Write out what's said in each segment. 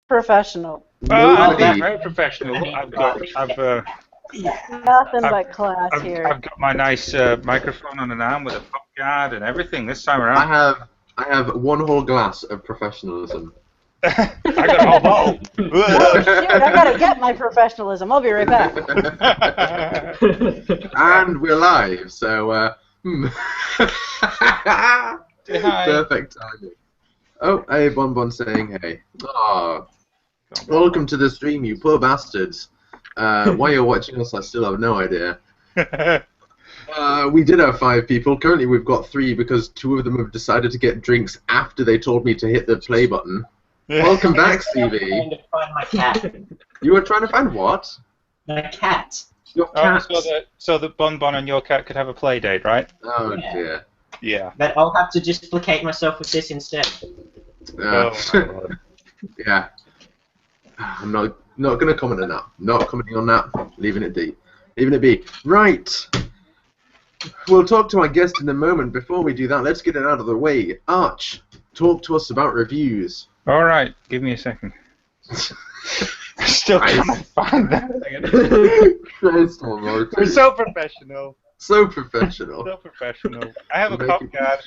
Professional. I'm Nobody. very professional. I've Nothing but class here. I've got my nice microphone on an arm with a pop guard and everything this time around. I have one whole glass of professionalism. I got a whole bottle. Oh shoot! I gotta get my professionalism. I'll be right back. And we're live, so Say hi. perfect timing. Oh, hey, Bon saying hey. Oh, welcome to the stream, you poor bastards. Why you're watching us, I still have no idea. We did have 5 people. Currently, we've got 3 because 2 of them have decided to get drinks after they told me to hit the play button. Welcome back, Stevie. Trying to find my cat. You were trying to find what? My cat. Your cat. So that Bon and your cat could have a play date, right? Oh Yeah. dear. Yeah. But I'll have to just placate myself with this instead. Oh, my Lord. Yeah. I'm not going to comment on that. Not commenting on that. Leaving it be. Leaving it be. Right. We'll talk to our guest in a moment. Before we do that, let's get it out of the way. Arch, talk to us about reviews. All right, give me a second. I still can't find that. Christ almighty. We're so professional. So professional. So professional. I have a pop guard.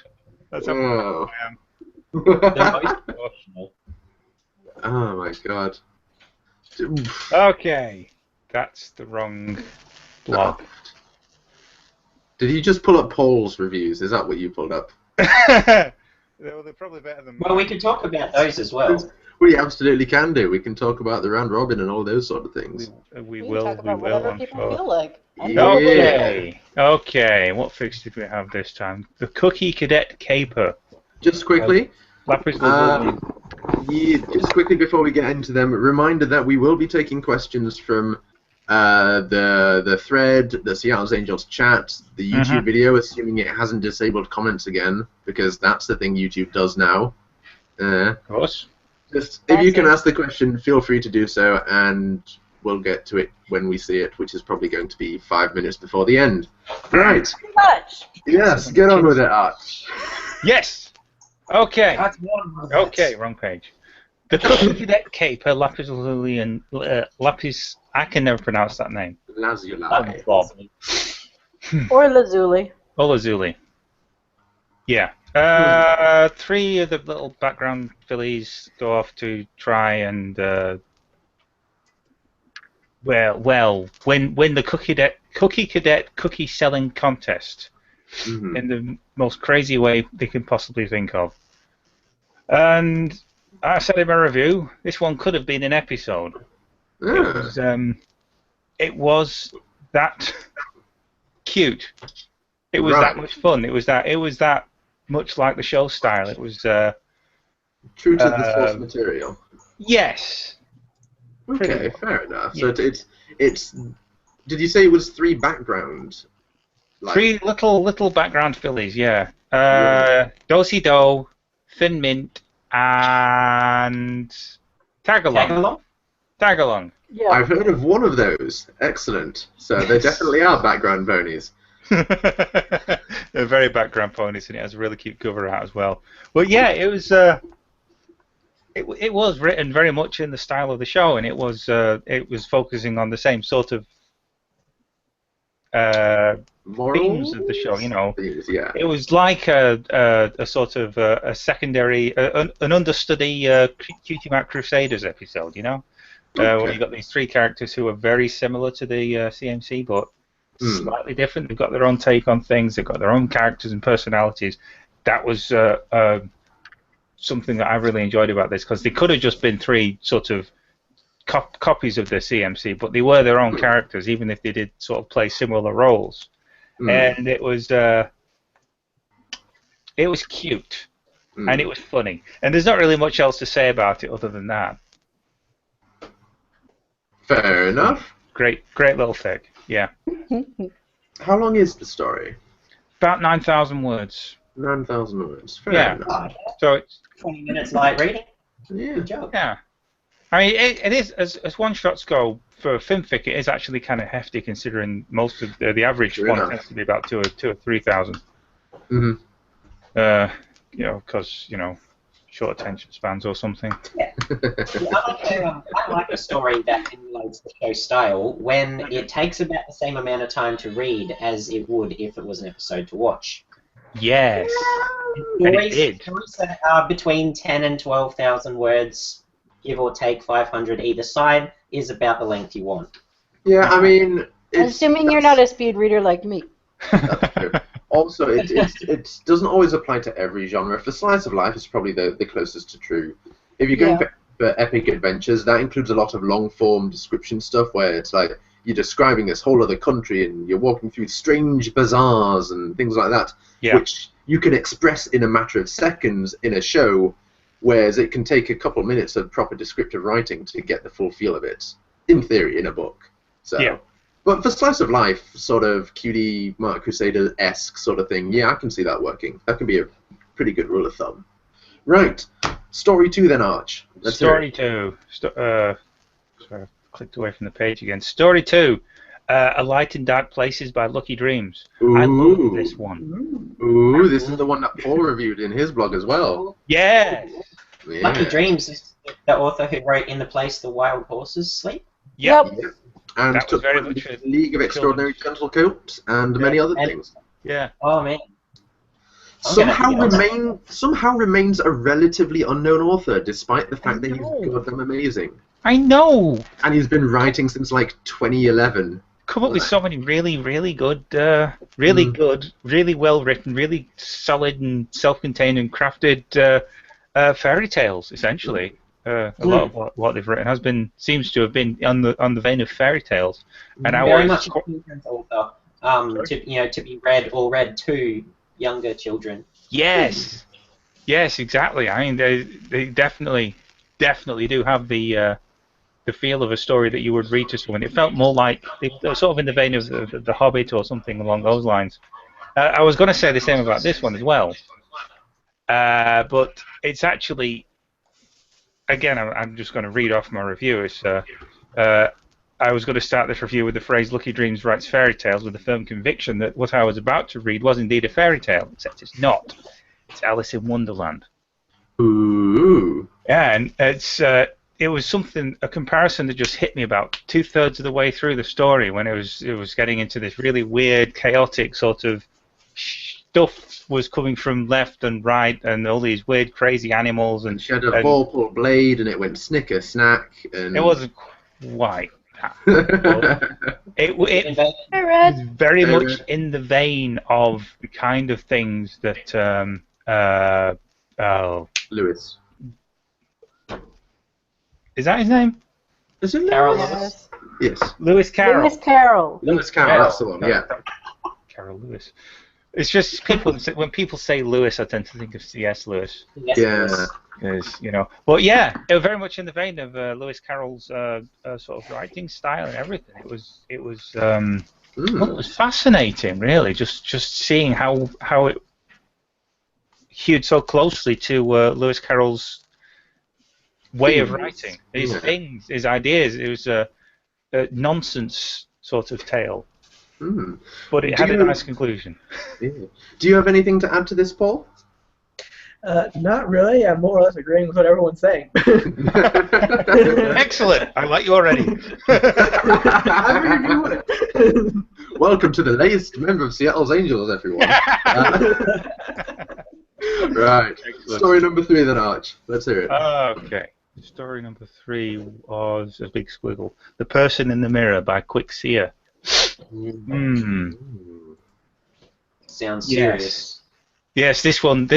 That's how Oh. I am. The most emotional. Oh my god. Okay, that's the wrong blog. Did you just pull up Paul's reviews? Is that what you pulled up? They're probably better than Well, we can talk about those as well. We absolutely can do. We can talk about the round robin and all those sort of things. We We will. can talk We about will. whatever I'm people sure. feel like. Okay. Okay. What fix did we have this time? The Cookie Cadet Caper. Just quickly, Lapis Lazuli. yeah, just quickly before we get into them, reminder that we will be taking questions from the thread, the Seattle's Angels chat, the YouTube video, assuming it hasn't disabled comments again, because that's the thing YouTube does now. Of course. Just if you can ask the question, feel free to do so, and we'll get to it when we see it, which is probably going to be 5 minutes before the end. Right. Too much. Yes, get on with it, Arch. Yes. Okay. That's one of Okay. Wrong page. The Cookie Cadet Caper, Lapis Lazuli, and Lapis. I can never pronounce that name. Lazuli. Bob. Or Lazuli. Oh, Lazuli. Yeah. 3 of the little background fillies go off to try and win the Cookie Cadet cookie selling contest in the most crazy way they can possibly think of. And I said in my review, this one could have been an episode. It was that cute. It was that much fun. It was that much like the show style. It was True to the source material. Yes. Okay, fair enough. So it's. Did you say it was 3 background? 3 little background fillies. Yeah. Do-si-do, Thin Mint, and Tagalong. Tagalong. Yeah. I've heard of one of those. Excellent. So they definitely are background ponies. They're very background ponies, and it has a really cute cover art as well. But yeah, it was written very much in the style of the show, and it was focusing on the same sort of themes of the show. You know, Yeah. it was like a sort of a secondary, an understudy Cutie Mark Crusaders episode. You know, where you got these 3 characters who are very similar to the CMC, but slightly different. They've got their own take on things. They've got their own characters and personalities. That was something that I really enjoyed about this, because they could have just been 3 sort of copies of the CMC, but they were their own characters, even if they did sort of play similar roles. And it was cute, and it was funny. And there's not really much else to say about it other than that. Fair enough. Great little thing. Yeah. How long is the story? About 9,000 words. 9,000 words. Fair Yeah. enough. So it's 20 minutes light reading. Yeah. Good job. yeah. I mean, it is as one shots go for Finfic. It is actually kind of hefty, considering most of the average Fair one enough. tends to be about 2 or 3,000. Mhm. You know, because short attention spans or something. Yeah. I like a story that emulates the show style when it takes about the same amount of time to read as it would if it was an episode to watch. Yes. And it did. Stories that are between 10 and 12,000 words, give or take 500 either side, is about the length you want. Yeah, I mean... Assuming you're not a speed reader like me. That's true. Also, it doesn't always apply to every genre. For slice of life, it's probably the closest to true. If you're going for epic adventures, that includes a lot of long-form description stuff where it's like you're describing this whole other country and you're walking through strange bazaars and things like that, which you can express in a matter of seconds in a show, whereas it can take a couple minutes of proper descriptive writing to get the full feel of it, in theory, in a book. So. Yeah. But for slice of life, sort of cutie Mark Crusader-esque sort of thing, yeah, I can see that working. That can be a pretty good rule of thumb. Right. Story 2 then, Arch. Story 2. Sorry, I clicked away from the page again. Story 2. A Light in Dark Places by Lucky Dreams. Ooh. I love this one. Ooh, this is the one that Paul reviewed in his blog as well. Yes. Yeah. Lucky Dreams is the author who wrote In the Place the Wild Horses Sleep. Yep. And that was very much a League of Extraordinary Gentlecoats and many other things. Yeah. Oh man. Somehow remains a relatively unknown author, despite the fact that he's goddamn amazing. I know. And he's been writing since like 2011. Come up with so many really, really good, really well written, really solid and self-contained and crafted fairy tales, essentially. A lot of what they've written seems to have been on the vein of fairy tales, and very much a children's author. To be read to younger children. Yes, yes, exactly. I mean, they definitely do have the feel of a story that you would read to someone. It felt more like sort of in the vein of the Hobbit or something along those lines. I was going to say the same about this one as well, but it's actually. Again, I'm just going to read off my review. I was going to start this review with the phrase Lucky Dreams writes fairy tales with a firm conviction that what I was about to read was indeed a fairy tale, except it's not. It's Alice in Wonderland. Ooh. Yeah, and it was a comparison that just hit me about 2/3 of the way through the story when it was getting into this really weird, chaotic sort of stuff was coming from left and right, and all these weird, crazy animals. And she had a ball blade, and it went snicker snack. And it wasn't quite that. It was very much in the vein of the kind of things that Lewis. Is that his name? Is it Carol Lewis? Lewis? Yes. Lewis Carroll. Lewis Carroll. Lewis Carroll, that's the one, yeah. Carol Lewis. It's just when people say Lewis, I tend to think of C.S. Lewis. Yes, yeah. Because, but yeah, it was very much in the vein of Lewis Carroll's sort of writing style and everything. It was fascinating, really, just seeing how it hewed so closely to Lewis Carroll's way of writing. His things, his ideas. It was a nonsense sort of tale. But it had a nice conclusion. Yeah. Do you have anything to add to this, Paul? Not really. I'm more or less agreeing with what everyone's saying. Excellent. I like you already. Welcome to the latest member of Seattle's Angels, everyone. Right. Excellent. Story number 3 then, Arch. Let's hear it. Okay. Story number 3 was a big squiggle. The Person in the Mirror by Quick Seer. Sounds serious. Yes, this one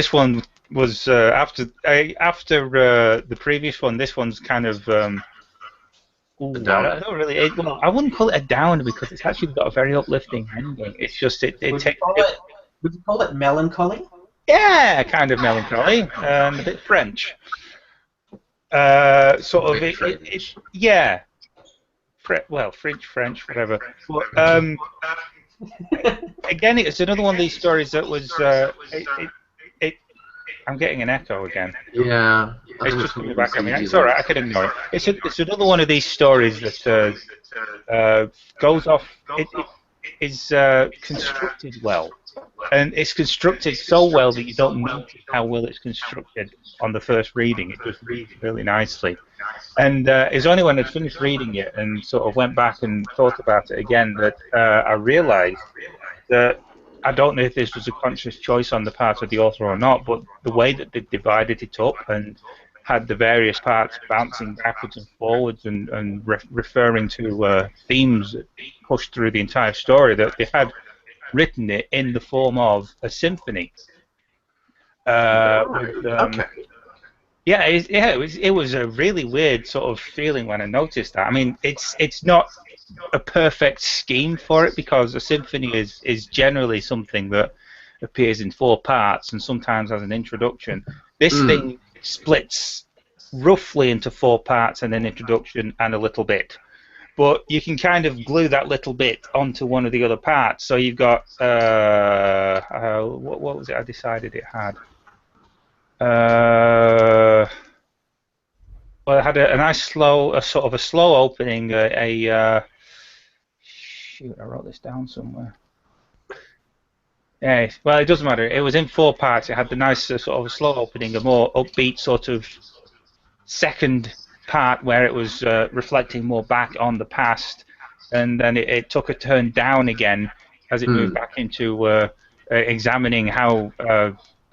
was after the previous one. This one's kind of I don't really. I wouldn't call it a downer because it's actually got a very uplifting ending. It's just Would you call it melancholy? Yeah, kind of melancholy and a bit French. Sort of yeah. French, whatever. But, again, it's another one of these stories that was. I'm getting an echo again. Yeah. It's just coming back at me. It's alright, I can ignore it. It's another one of these stories that goes off. It is constructed well. and it's constructed so well that you don't notice how well it's constructed on the first reading. It just reads really nicely. And it's only when I'd finished reading it and sort of went back and thought about it again that I realised that I don't know if this was a conscious choice on the part of the author or not, but the way that they divided it up and had the various parts bouncing backwards and forwards and referring to themes that pushed through the entire story, that they had written it in the form of a symphony. Okay. Yeah, it was a really weird sort of feeling when I noticed that. I mean, it's not a perfect scheme for it because a symphony is generally something that appears in 4 parts and sometimes has an introduction. This thing splits roughly into 4 parts and an introduction and a little bit. But you can kind of glue that little bit onto one of the other parts. So you've got what was it I decided it had? Well, it had a nice slow, sort of a slow opening. Shoot, I wrote this down somewhere. Yeah, well, it doesn't matter. It was in 4 parts. It had the nice sort of a slow opening, a more upbeat sort of second part where it was reflecting more back on the past, and then it took a turn down again as it moved back into examining how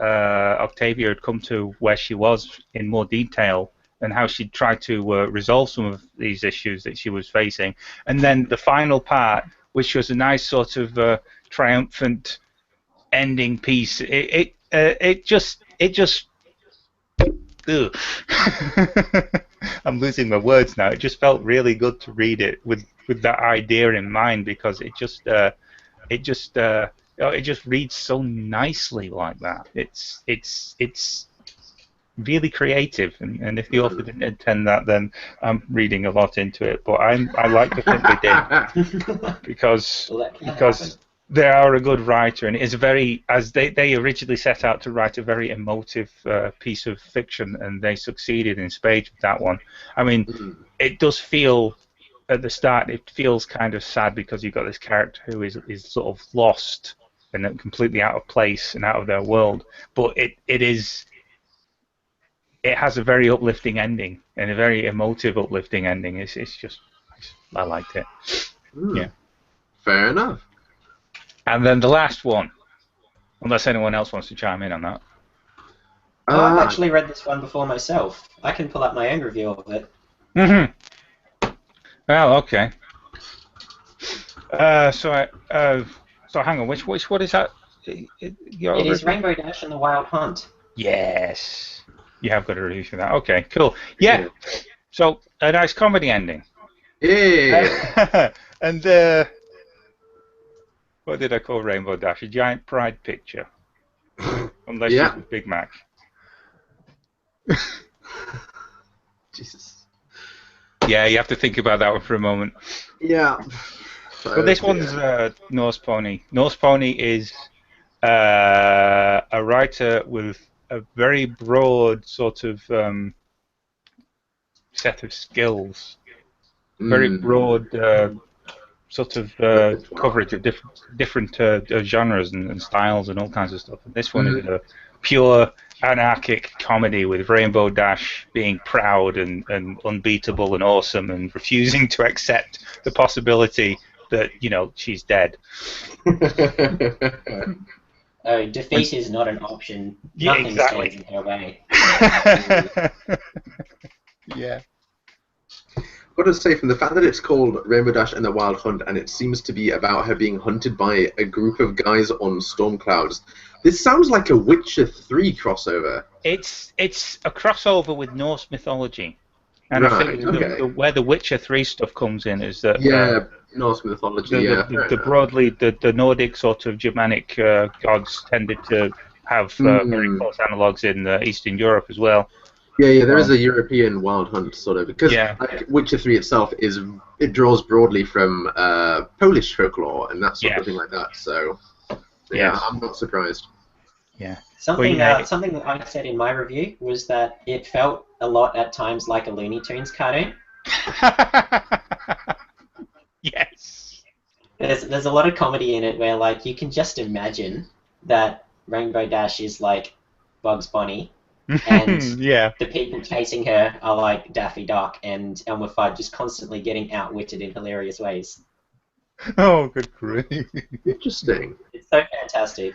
Octavia had come to where she was in more detail and how she'd tried to resolve some of these issues that she was facing. And then the final part, which was a nice sort of triumphant ending piece, it just ugh. I'm losing my words now. It just felt really good to read it with that idea in mind because it just reads so nicely like that. It's really creative, and if the author didn't intend that, then I'm reading a lot into it. But I like to think they did because they are a good writer, and it is as they originally set out to write a very emotive piece of fiction, and they succeeded in spades with that one. I mean, it does feel at the start, it feels kind of sad because you've got this character who is sort of lost and completely out of place and out of their world, but it has a very uplifting ending and a very emotive uplifting ending. It's just I liked it. Yeah. Fair enough. And then the last one, unless anyone else wants to chime in on that. I've actually read this one before myself. I can pull up my own review of it. Well, okay. So hang on. What is that? It is Rainbow Dash and the Wild Hunt. Yes. You have got a review for that. Okay, cool. Yeah. So a nice comedy ending. Yeah. And what did I call Rainbow Dash? A giant pride picture. Unless you're Big Mac. Jesus. Yeah, you have to think about that one for a moment. Yeah. But this one's Norse Pony. Norse Pony is a writer with a very broad sort of set of skills. Very broad sort of coverage of different genres and styles and all kinds of stuff. And this one is a pure anarchic comedy with Rainbow Dash being proud and unbeatable and awesome and refusing to accept the possibility that, she's dead. Defeat is not an option. Yeah, Nothing exactly. stands in her way. Yeah. I've got to say, from the fact that it's called Rainbow Dash and the Wild Hunt, and it seems to be about her being hunted by a group of guys on storm clouds, this sounds like a Witcher 3 crossover. It's a crossover with Norse mythology. And I think where the Witcher 3 stuff comes in is that... Yeah, Norse mythology, the Nordic sort of Germanic gods tended to have very close analogues in Eastern Europe as well. Yeah, there is a European Wild Hunt sort of, because like, Witcher 3 itself it draws broadly from Polish folklore and that sort of thing like that. So I'm not surprised. Yeah. Something that I said in my review was that it felt a lot at times like a Looney Tunes cartoon. Yes. There's a lot of comedy in it where like you can just imagine that Rainbow Dash is like Bugs Bunny, and Yeah. the people chasing her are like Daffy Duck and Elmer Fudd, just constantly getting outwitted in hilarious ways. Oh, good grief. Interesting. It's so fantastic.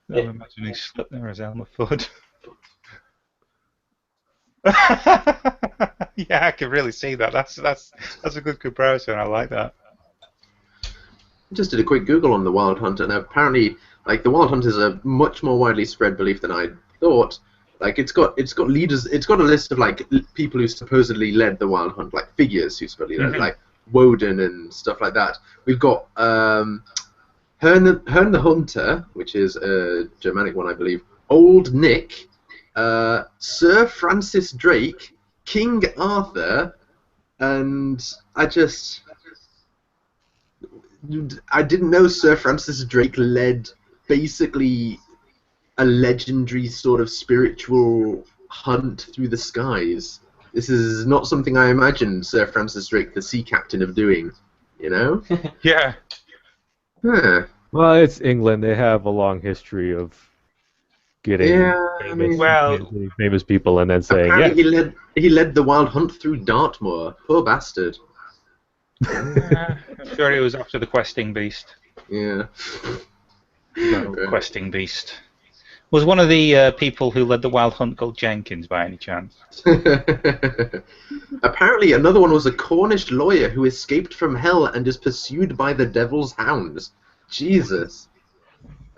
I'm imagining Slipknot as Elmer Fudd. Yeah, I can really see that. That's a good comparison. I like that. Just did a quick Google on the Wild Hunt, and apparently, like, the Wild Hunt is a much more widely spread belief than I thought. Like, it's got leaders. It's got a list of like people who supposedly led the Wild Hunt, like figures who supposedly led, like Woden and stuff like that. We've got Herne the Hunter, which is a Germanic one, I believe. Old Nick, Sir Francis Drake, King Arthur, and I didn't know Sir Francis Drake led basically a legendary sort of spiritual hunt through the skies. This is not something I imagined Sir Francis Drake, the sea captain, of doing, you know? Yeah. Huh. Well, it's England. They have a long history of getting famous people and then saying, apparently he led the Wild Hunt through Dartmoor. Poor bastard. I'm sure it was after the questing beast. Yeah. Questing beast. Was one of the people who led the Wild Hunt called Jenkins by any chance? Apparently, another one was a Cornish lawyer who escaped from hell and is pursued by the devil's hounds. Jesus.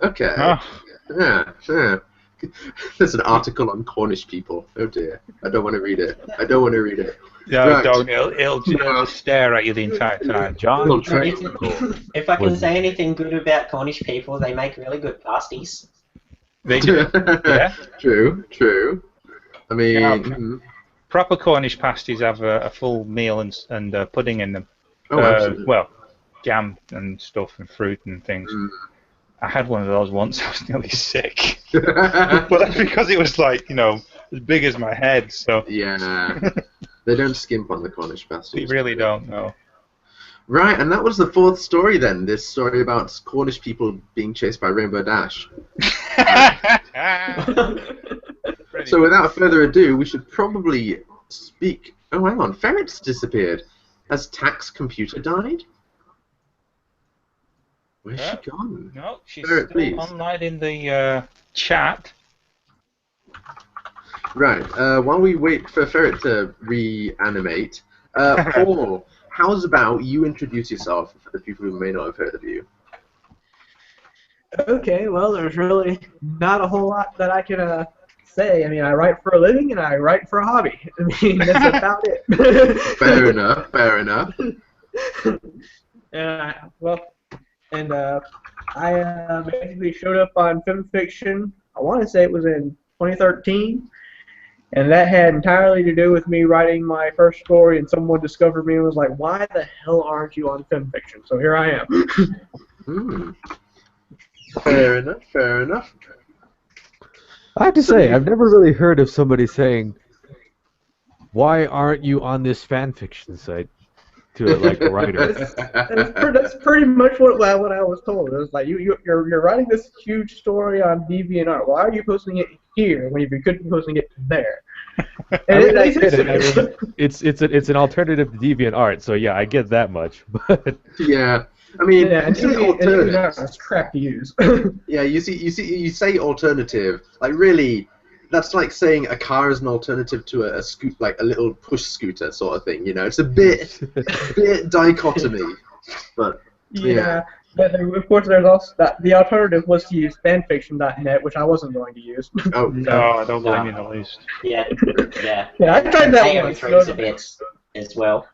Okay. Oh. Yeah, sure. There's an article on Cornish people. Oh dear. I don't want to read it. No, Right. don't. It'll just stare at you the entire time. John. If I can say anything good about Cornish people, they make really good pasties. They do. Yeah. True. I mean, Yeah. Proper Cornish pasties have a full meal and pudding in them. absolutely. Well, jam and stuff and fruit and things. I had one of those once. I was nearly sick, but that's because it was like as big as my head. So Yeah. They don't skimp on the Cornish pasties. you really don't know. Right, and that was the fourth story then. This story about Cornish people being chased by Rainbow Dash. So without further ado, we should probably speak... Oh, hang on. Ferret's disappeared. Has Tax Computer died? Where's she gone? No, she's Ferret, still please. online in the chat. Right, while we wait for Ferret to reanimate, Paul, how's about you introduce yourself for the people who may not have heard of you? Okay, well, there's really not a whole lot that I can say. I mean, I write for a living and I write for a hobby. I mean, that's about it. Fair enough. I basically showed up on Film Fiction. I want to say it was in 2013, and that had entirely to do with me writing my first story, and someone discovered me and was like, "Why the hell aren't you on Film Fiction?" So here I am. Fair enough. I have to say, I've never really heard of somebody saying, "Why aren't you on this fan fiction site?" to like a writer. That's pretty much what I was told. It was like you're writing this huge story on DeviantArt. Why are you posting it here when you could be posting it there? And I get it. I mean, it's an alternative to DeviantArt, so yeah, I get that much. But Yeah. I mean, and you say alternative. it's crap to use. Yeah, you say alternative. Like really, that's like saying a car is an alternative to a like a little push scooter sort of thing. You know, it's a bit dichotomy. But yeah. But of course, there's also the alternative was to use fanfiction.net, which I wasn't going to use. Oh No, I don't blame you in the least. Yeah. Yeah, I tried that once. AO3's a bit as well.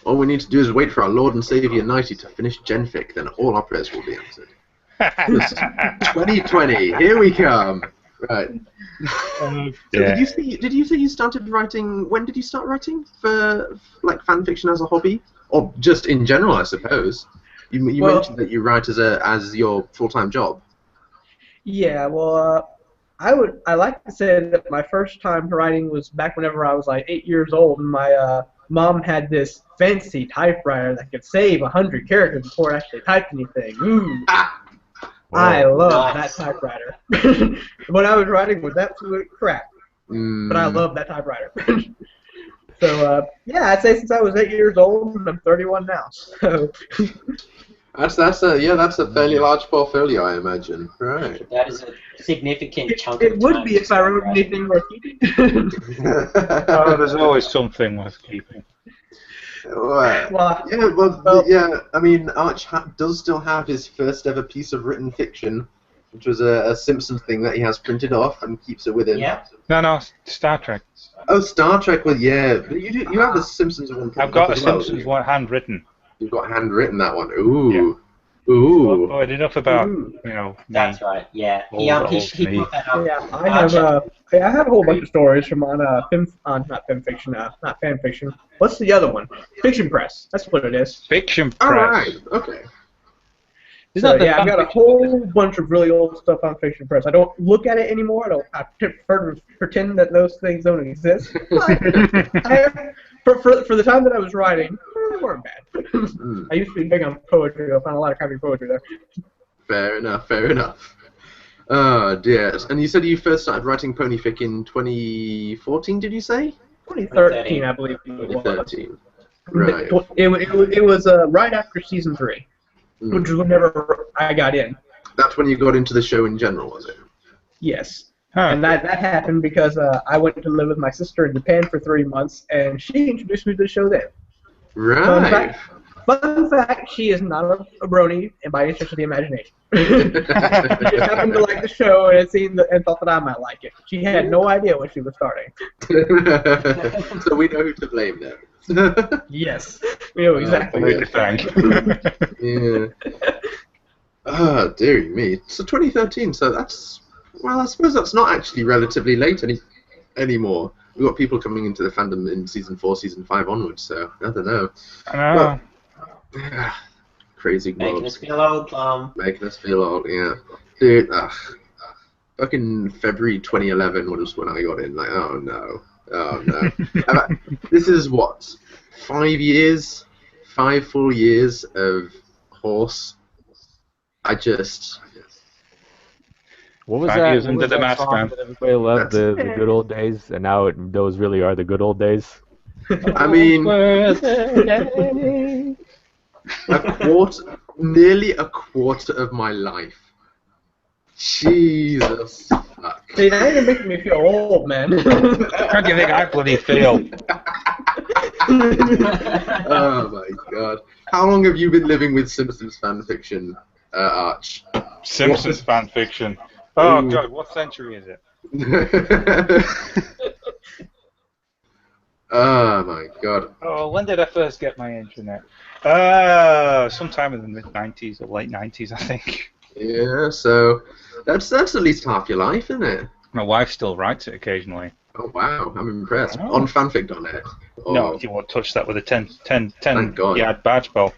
All we need to do is wait for our Lord and Savior Nighty to finish Genfic, then all our prayers will be answered. 2020, here we come. Right. So did you say you started writing? When did you start writing for like fan fiction as a hobby, or just in general? I suppose you mentioned that you write as your full-time job. Yeah, well, I like to say that my first time writing was back whenever I was like 8 years old, and my Mom had this fancy typewriter that could save 100 characters before it actually typed anything. Ooh. I love that typewriter. When I was writing was absolute crap, but I love that typewriter. So yeah, I'd say since I was 8 years old, and I'm 31 now. So that's a fairly large portfolio, I imagine. Right. That is a significant chunk of it time. would be if I wrote anything worth keeping. Oh, there's always something worth keeping. Well, yeah. I mean, Arch does still have his first ever piece of written fiction, which was a Simpsons thing that he has printed off and keeps it with him. Yeah. No, Star Trek. Oh, Star Trek. Well, yeah. But you have the Simpsons one. I've got a as well, Simpsons one handwritten. You've got handwritten that one. Ooh. Yeah. Ooh. Oh, enough about Ooh. me. That's right. Yeah. He me. put that up. Yeah, I have a whole bunch of stories from not fan fiction. What's the other one? Fiction Press. That's what it is. Fiction All press. right. Okay. Isn't So, that the yeah, I've got a whole bunch of really old stuff on Fiction Press. I don't look at it anymore. I prefer to pretend that those things don't exist. But for the time that I was writing, they weren't bad. I used to be big on poetry. I found a lot of crappy poetry there. Fair enough. Fair enough. Oh dear. And you said you first started writing ponyfic in 2014. Did you say? 2013, I believe it was. 2013. Right. It was right after season 3, which was whenever I got in. That's when you got into the show in general, was it? Yes. Huh. And that happened because I went to live with my sister in Japan for 3 months, and she introduced me to the show then. Right. Fun fact, she is not a brony by any stretch of the imagination. She just happened to like the show and thought that I might like it. She had no idea when she was starting. So we know who to blame then. Yes. We know exactly. Who to thank. Yeah. Oh, dearie me. So 2013, so that's... Well, I suppose that's not actually relatively late anymore. We've got people coming into the fandom in Season 4, Season 5 onwards, so I don't know. I know. Well, crazy Making globs. us feel old, Making us feel old, yeah. Dude, fucking February 2011 was when I got in. Like, oh no. Oh no. This is what? 5 years? 5 full years of horse. What was 5 that? years What under was the that mask, song man. that everybody loved, the good old days, and now those really are the good old days. I mean, nearly a quarter of my life. Jesus fuck. See, now you're making me feel old, man. How do you think I bloody feel? Oh my god. How long have you been living with Simpsons fanfiction, Arch? Simpsons fan fiction. Oh Ooh. god, what century is it? Oh my god. Oh, when did I first get my internet? Sometime in the mid-90s or late 90s, I think. Yeah, so that's at least half your life, isn't it? My wife still writes it occasionally. Oh wow, I'm impressed. Oh. On fanfic.net. No, you won't touch that with a 10 Thank God. yard badge bow.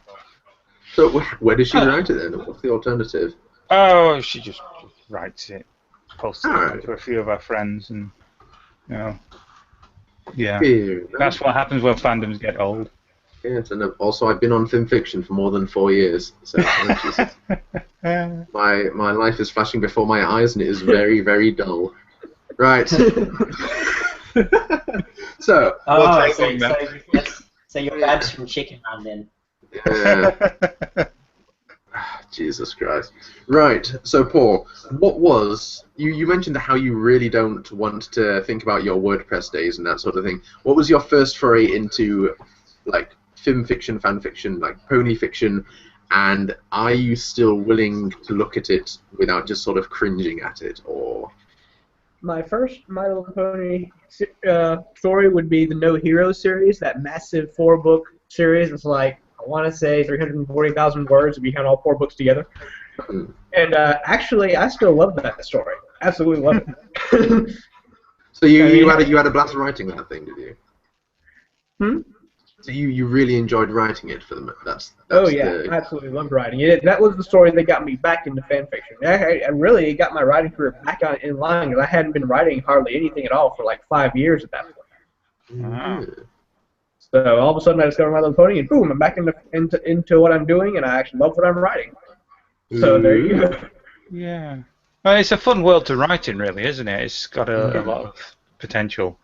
So where does she write it then? What's the alternative? Oh, she just writes it, posts it Alright. to a few of our friends, and yeah. Fair enough. That's what happens when fandoms get old. Yes, and also I've been on FimFiction for more than 4 years, so my life is flashing before my eyes, and it is very, very dull. Right. So. So your bad's from Chicken Run then. Jesus Christ. Right, so Paul, what was... You mentioned how you really don't want to think about your WordPress days and that sort of thing. What was your first foray into, like, film fiction, fan fiction, like pony fiction, and are you still willing to look at it without just sort of cringing at it, or... My first My Little Pony story would be the No Heroes series, that massive 4-book series. It's like, I want to say 340,000 words if you count all 4 books together. And actually, I still love that story. Absolutely love it. So you had a blast writing that thing, did you? Hmm? So you really enjoyed writing it for them. That's Oh yeah, I absolutely loved writing it. That was the story that got me back into fan fiction. I really got my writing career back in line, because I hadn't been writing hardly anything at all for like 5 years at that point. Wow. So all of a sudden I discovered My Little Pony, and boom, I'm back into what I'm doing, and I actually love what I'm writing. So there you go. Yeah. Well, it's a fun world to write in, really, isn't it? It's got a lot of potential.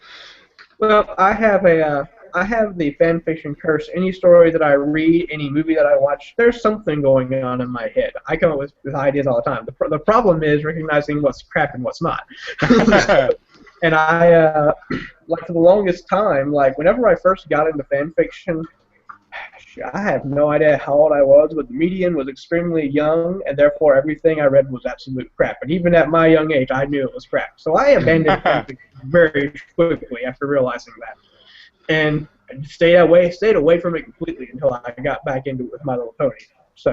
Well, I have the fan fiction curse. Any story that I read, any movie that I watch, there's something going on in my head. I come up with ideas all the time. The problem is recognizing what's crap and what's not. And I, like for the longest time, like whenever I first got into fan fiction, I have no idea how old I was, but the median was extremely young, and therefore everything I read was absolute crap. And even at my young age, I knew it was crap. So I abandoned fan fiction very quickly after realizing that, and I stayed away from it completely until I got back into it with My Little Pony. So.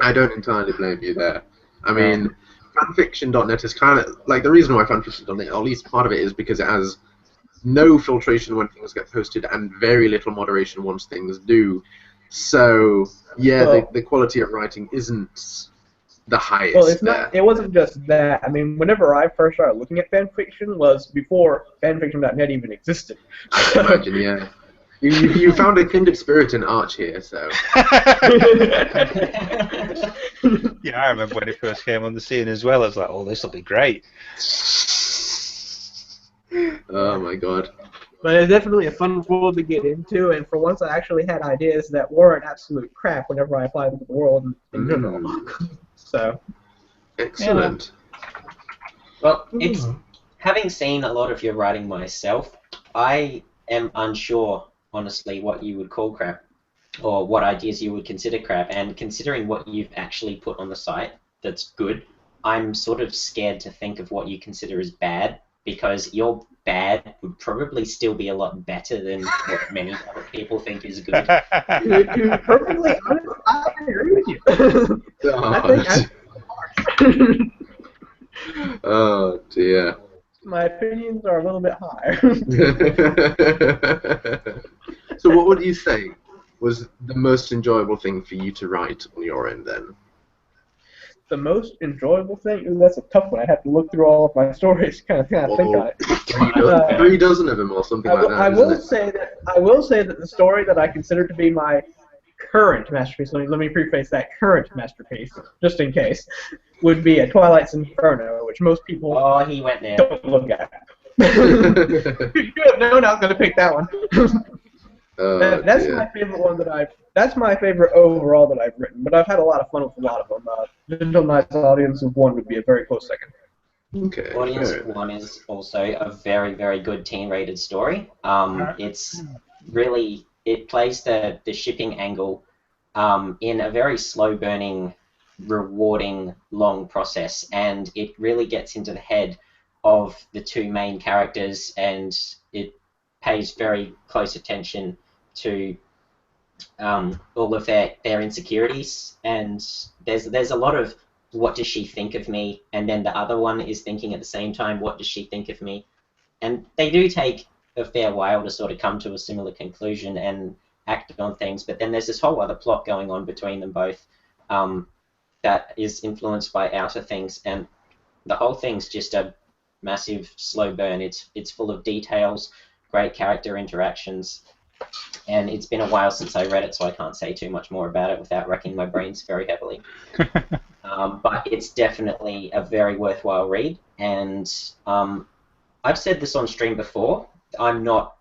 I don't entirely blame you there. I mean, fanfiction.net is kind of like the reason why fanfiction.net, at least part of it, is because it has no filtration when things get posted and very little moderation once things do. So yeah, the quality of writing isn't the highest. Well, it's not. It wasn't just that. I mean, whenever I first started looking at fanfiction was before fanfiction.net even existed. I can imagine, yeah. You found a kindred spirit in Arch here, so. Yeah, I remember when it first came on the scene as well. I was like, oh, this will be great. Oh my god. But it's definitely a fun world to get into, and for once I actually had ideas that weren't absolute crap whenever I applied them to the world in general. So. Excellent. Well, it's having seen a lot of your writing myself, I am unsure, honestly, what you would call crap, or what ideas you would consider crap, and considering what you've actually put on the site that's good, I'm sort of scared to think of what you consider as bad, because your bad would probably still be a lot better than what many other people think is good. To be perfectly honest, I agree with you. I think oh dear. my opinions are a little bit higher. So what would you say was the most enjoyable thing for you to write on your end then? The most enjoyable thing? Ooh, that's a tough one. I'd have to look through all of my stories to kind of think on it. 3 dozen of them or something like that. I will say that the story that I consider to be my current masterpiece, let me preface that, current masterpiece, just in case, would be a Twilight's Inferno, which most people he went there. don't look at. You have known I was going to pick that one. That's my favorite one that's my favorite overall that I've written, but I've had a lot of fun with a lot of them. Gentle Knight's Audience of One would be a very close second. Okay. Audience of One is also a very, very good teen-rated story. It's really, it plays the shipping angle in a very slow-burning, rewarding, long process, and it really gets into the head of the two main characters, and it pays very close attention to all of their insecurities, and there's a lot of what does she think of me, and then the other one is thinking at the same time, what does she think of me, and they do take a fair while to sort of come to a similar conclusion and act on things, but then there's this whole other plot going on between them both that is influenced by outer things, and the whole thing's just a massive slow burn. It's full of details, great character interactions, and it's been a while since I read it, so I can't say too much more about it without wrecking my brains very heavily. But it's definitely a very worthwhile read, and I've said this on stream before, I'm not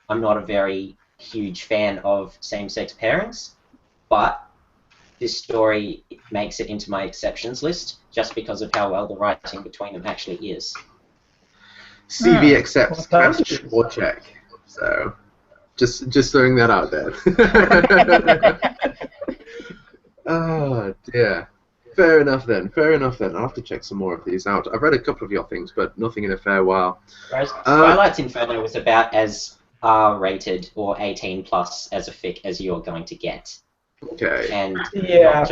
a very huge fan of same-sex pairings, but this story makes it into my exceptions list just because of how well the writing between them actually is. CV accepts cash or check. So, just throwing that out there. Oh dear. Fair enough then. I'll have to check some more of these out. I've read a couple of your things, but nothing in a fair while. Whereas Twilight's Inferno was about as R-rated or 18 plus as a fic as you're going to get. Okay. And Yeah.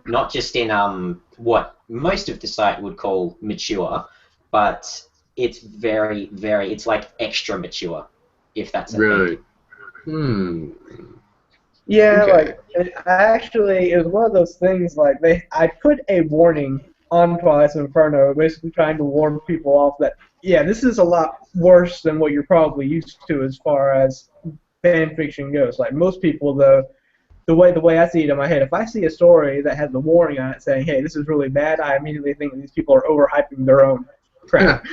not just in what most of the site would call mature, but it's very, very, it's like extra mature, if that's a Really? Yeah, Okay. it was one of those things, I put a warning on Twilight's Inferno, basically trying to warn people off that yeah, this is a lot worse than what you're probably used to as far as fan fiction goes. Like most people, though, the way I see it in my head, if I see a story that has a warning on it saying, "Hey, this is really bad," I immediately think these people are overhyping their own crap.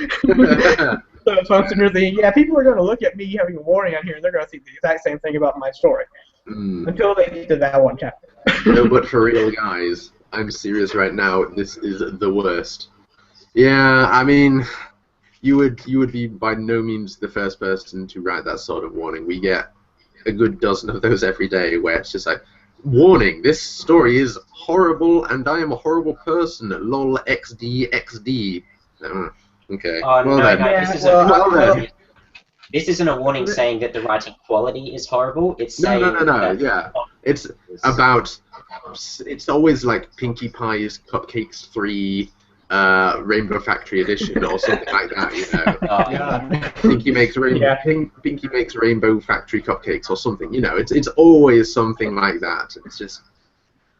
So I'm sitting here thinking, yeah, people are going to look at me having a warning on here, and they're going to see the exact same thing about my story until they get to that one chapter. No, but for real, guys, I'm serious right now. This is the worst. Yeah, I mean, you would be by no means the first person to write that sort of warning. We get a good dozen of those every day where it's just like, warning, this story is horrible and I am a horrible person. Lol XD XD. Okay. Oh, well no, then. no, this isn't a warning saying that the writing quality is horrible. It's saying No, yeah. It's about, it's always like Pinkie Pie's Cupcakes 3, Rainbow Factory Edition or something like that, you know. Yeah. Pinkie makes Pinkie makes Rainbow Factory Cupcakes or something, you know. It's always something like that. It's just,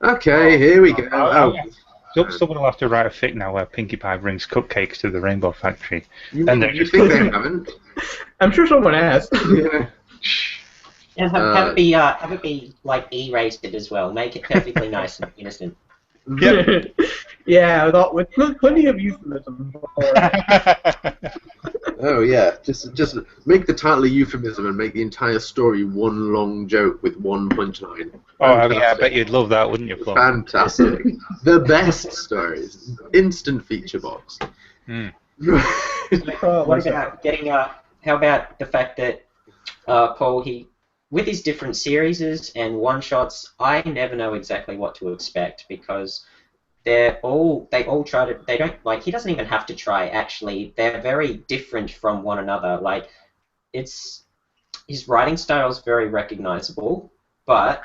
okay, here we go. Someone will have to write a fic now where Pinkie Pie brings cupcakes to the Rainbow Factory. You and think they haven't? I'm sure someone has. Yeah. And have it be like E-rated as well. Make it perfectly nice and innocent. Yep. Yeah, with plenty of euphemism. Oh yeah, just make the title a euphemism and make the entire story one long joke with one punchline. Oh yeah, I bet you'd love that, wouldn't you, Flo? Fantastic. The best stories. Instant feature box. What about getting how about the fact that Paul, with his different series and one-shots, I never know exactly what to expect because they all try to, they don't, like, he doesn't even have to try, actually. They're very different from one another. Like, his writing style is very recognizable, but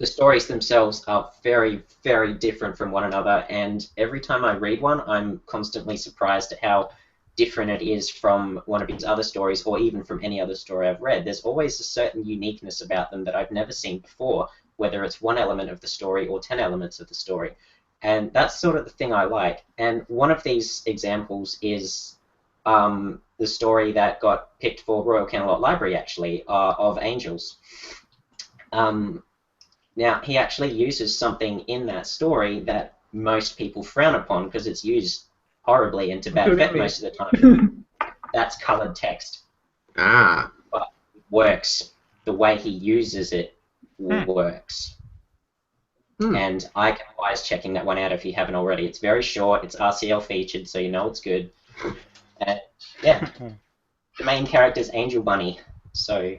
the stories themselves are very, very different from one another, and every time I read one, I'm constantly surprised at how different it is from one of his other stories, or even from any other story I've read. There's always a certain uniqueness about them that I've never seen before, whether it's one element of the story or 10 elements of the story. And that's sort of the thing I like. And one of these examples is the story that got picked for Royal Camelot Library, actually, of Angels. Now, he actually uses something in that story that most people frown upon because it's used horribly and to bad effect most of the time. That's colored text. Ah. But it works. The way he uses it works. And I can advise checking that one out if you haven't already. It's very short. It's RCL featured, so you know it's good. And yeah, the main character is Angel Bunny. So.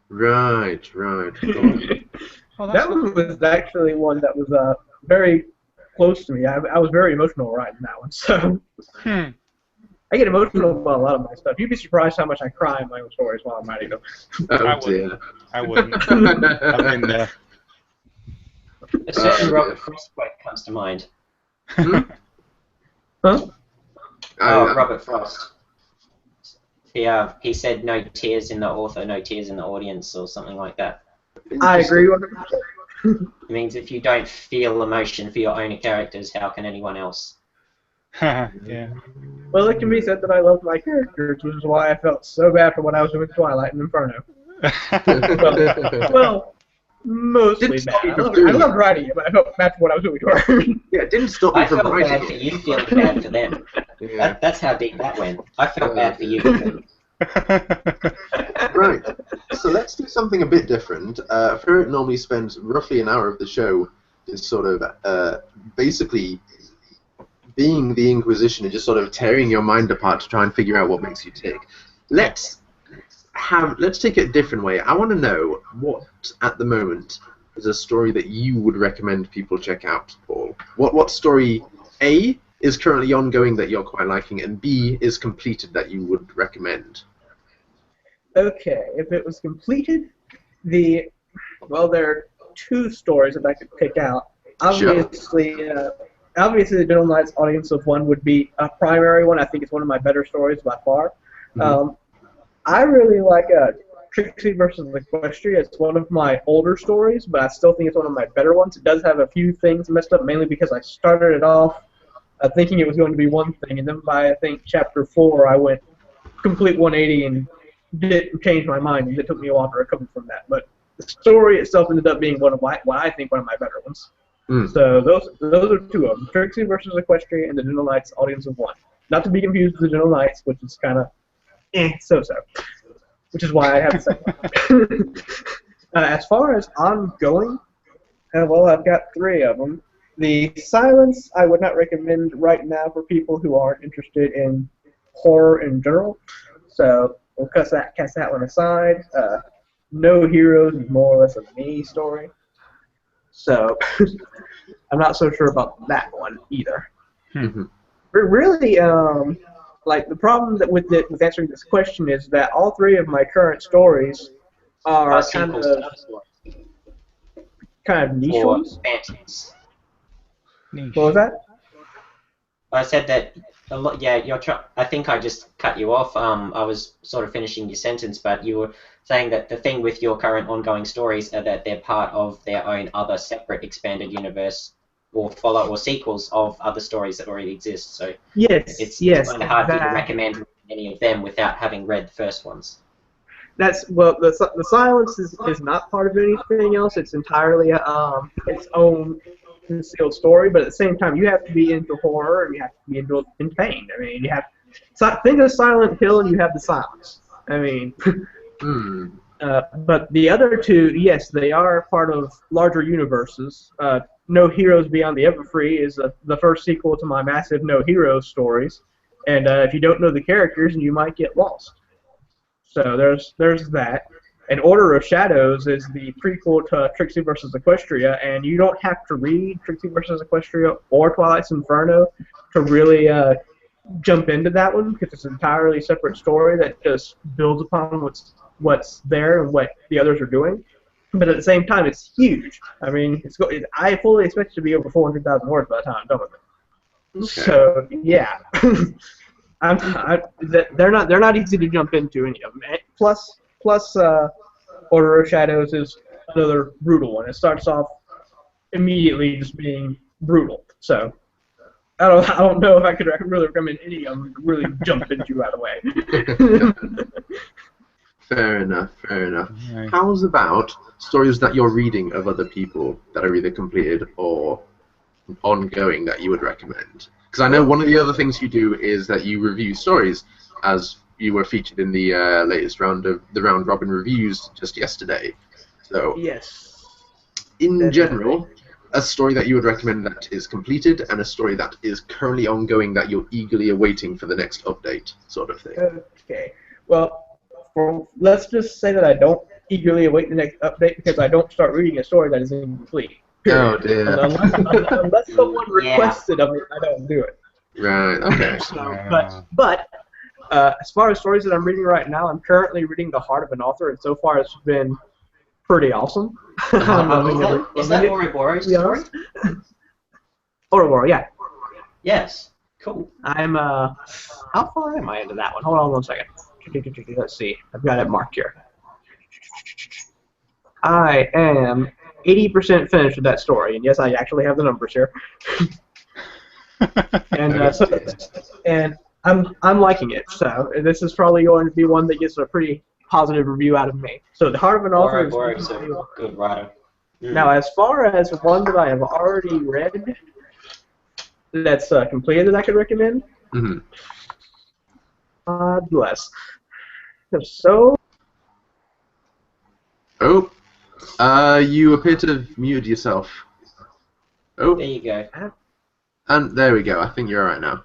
Right. That one was actually one that was very close to me. I was very emotional writing that one. So. I get emotional about a lot of my stuff. You'd be surprised how much I cry in my own stories while I'm writing them. I wouldn't. I mean, a certain Robert Frost quote comes to mind. Huh? Robert Frost. He said no tears in the author, no tears in the audience, or something like that. I agree with him. It means if you don't feel emotion for your own characters, how can anyone else? Yeah. Well, it can be said that I love my characters, which is why I felt so bad for when I was doing Twilight and Inferno. well, mostly bad. I loved writing it, but I felt bad for what I was doing to her. Yeah, it didn't stop me from writing. I felt bad for you feeling bad for them. Yeah. That's how deep that went. I felt bad for you. Right. So let's do something a bit different. Ferret normally spends roughly an hour of the show just sort of basically being the Inquisition and just sort of tearing your mind apart to try and figure out what makes you tick. Let's take it a different way. I want to know what, at the moment, is a story that you would recommend people check out, Paul. What story, A, is currently ongoing that you're quite liking, and B, is completed that you would recommend? Okay, if it was completed, there are two stories that I could pick out. Obviously, obviously, the General Knight's Audience of One would be a primary one. I think it's one of my better stories by far. I really like Trixie versus Equestria. It's one of my older stories, but I still think it's one of my better ones. It does have a few things messed up, mainly because I started it off thinking it was going to be one thing, and then by, I think, chapter 4, I went complete 180 and didn't change my mind, and it took me a while to recover from that. But the story itself ended up being what I think one of my better ones. So those are two of them: Trixie versus Equestria and the Gentle Knights Audience of One. Not to be confused with the Gentle Knights, which is kind of so-so. Which is why I have the second one. As far as ongoing, well, I've got 3 of them. The Silence I would not recommend right now for people who aren't interested in horror in general. So we'll cast that one aside. No Heroes is more or less a mini story. So I'm not so sure about that one either. Mm-hmm. But really, like the problem with answering this question is that all 3 of my current stories are kind sequels to other stories. niche Or ones. Phantoms. What was that? I said that a lot. Yeah, I think I just cut you off. I was sort of finishing your sentence, but you were saying that the thing with your current ongoing stories are that they're part of their own other separate expanded universe, or sequels of other stories that already exist. So it's kind of hard for you to recommend any of them without having read the first ones. The Silence is not part of anything else. It's entirely its own concealed story, but at the same time, you have to be into horror and you have to be into pain. I mean, you have think of Silent Hill and you have the Silence. I mean, but the other 2, yes, they are part of larger universes. No Heroes Beyond the Everfree is the first sequel to my massive No Heroes stories, and if you don't know the characters, you might get lost. So there's that. And Order of Shadows is the prequel to Trixie vs. Equestria, and you don't have to read Trixie vs. Equestria or Twilight's Inferno to really jump into that one, because it's an entirely separate story that just builds upon what's there and what the others are doing. But at the same time, it's huge. I mean, I fully expect it to be over 400,000 words by the time I'm done with it. Okay. So yeah, they're not easy to jump into, any of them. Plus, Order of Shadows is another brutal one. It starts off immediately just being brutal. So I don't know if I could really recommend any of them to really jump into right away. Fair enough. Right. How's about stories that you're reading of other people that are either completed or ongoing that you would recommend? Because I know one of the other things you do is that you review stories, as you were featured in the latest round of the round robin reviews just yesterday. So yes, in general, a story that you would recommend that is completed, and a story that is currently ongoing that you're eagerly awaiting for the next update, sort of thing. Okay. Well, let's just say that I don't eagerly await the next update because I don't start reading a story that is incomplete. Oh dear. Unless someone requests it of me, I don't do it. Right. Okay. But as far as stories that I'm reading right now, I'm currently reading The Heart of an Author, and so far it's been pretty awesome. Is that Ouroboros story? Ouroboros, yeah. Yes. Cool. I'm how far am I into that one? Hold on 1 second. Let's see. I've got it marked here. I am 80% finished with that story, and yes, I actually have the numbers here. and I'm liking it. So this is probably going to be one that gets a pretty positive review out of me. So The Heart of an Author is a good writer. Now, as far as one that I have already read that's completed that I could recommend, bless. So. Oh, you appear to have muted yourself. Oh. There you go. And there we go. I think you're all right now.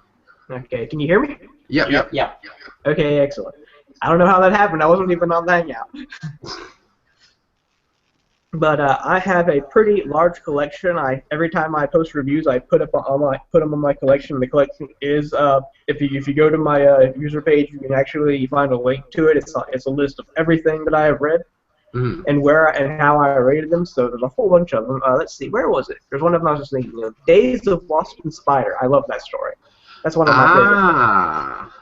Okay, can you hear me? Yep. Okay, excellent. I don't know how that happened. I wasn't even on the Hangout. But I have a pretty large collection. Every time I post reviews, I put them on my collection. The collection is if you go to my user page, you can actually find a link to it. It's a list of everything that I have read and where and how I rated them. So there's a whole bunch of them. Let's see, where was it? There's one of them I was just thinking of. Days of Wasp and Spider. I love that story. That's one of my favorites.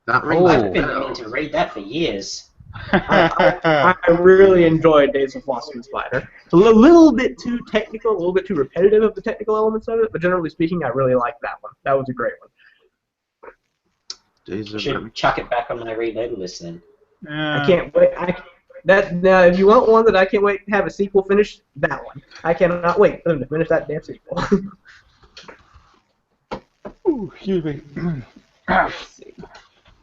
That rings I've been meaning to read that for years. I really enjoyed Days of Wasp and Spider. It's a little bit too technical, a little bit too repetitive of the technical elements of it, but generally speaking, I really liked that one. That was a great one. Days of Should chuck it back on my read later list then. I can't wait. Now, if you want one that I can't wait to have a sequel finished, that one. I cannot wait for them to finish that damn sequel. Ooh, excuse me.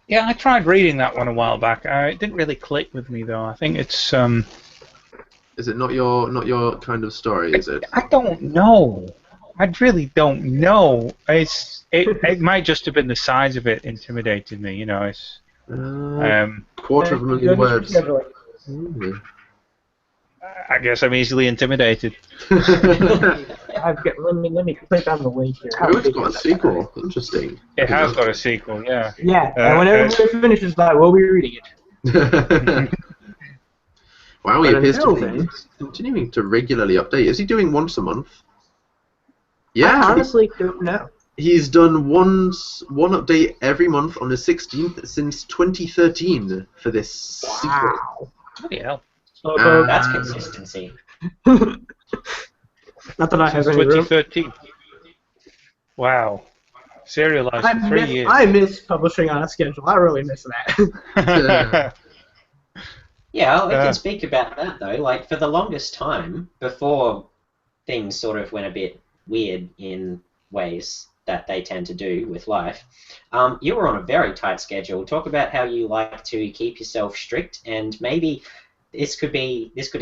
Yeah, I tried reading that one a while back. It didn't really click with me though. I think it's Is it not your kind of story? Is it? I don't know. I really don't know. It might just have been the size of it intimidated me. You know, it's Quarter of a million words. I guess I'm easily intimidated. Let me click on the link here. Oh, it's got a sequel. Interesting. It has got a sequel, yeah. Yeah, and whenever it finishes that, we'll be reading it. Wow, he But appears to until be then- continuing to regularly update. Is he doing once a month? Yeah, I honestly don't know. he's done one update every month on the 16th since 2013 for this sequel. Wow. Bloody hell. That's consistency. Not that I have Since any room. 2013. Wow. Serialized for 3 years. I miss publishing on a schedule. I really miss that. Yeah, I can speak about that though. Like for the longest time, before things sort of went a bit weird in ways that they tend to do with life, you were on a very tight schedule. Talk about how you like to keep yourself strict, and maybe this could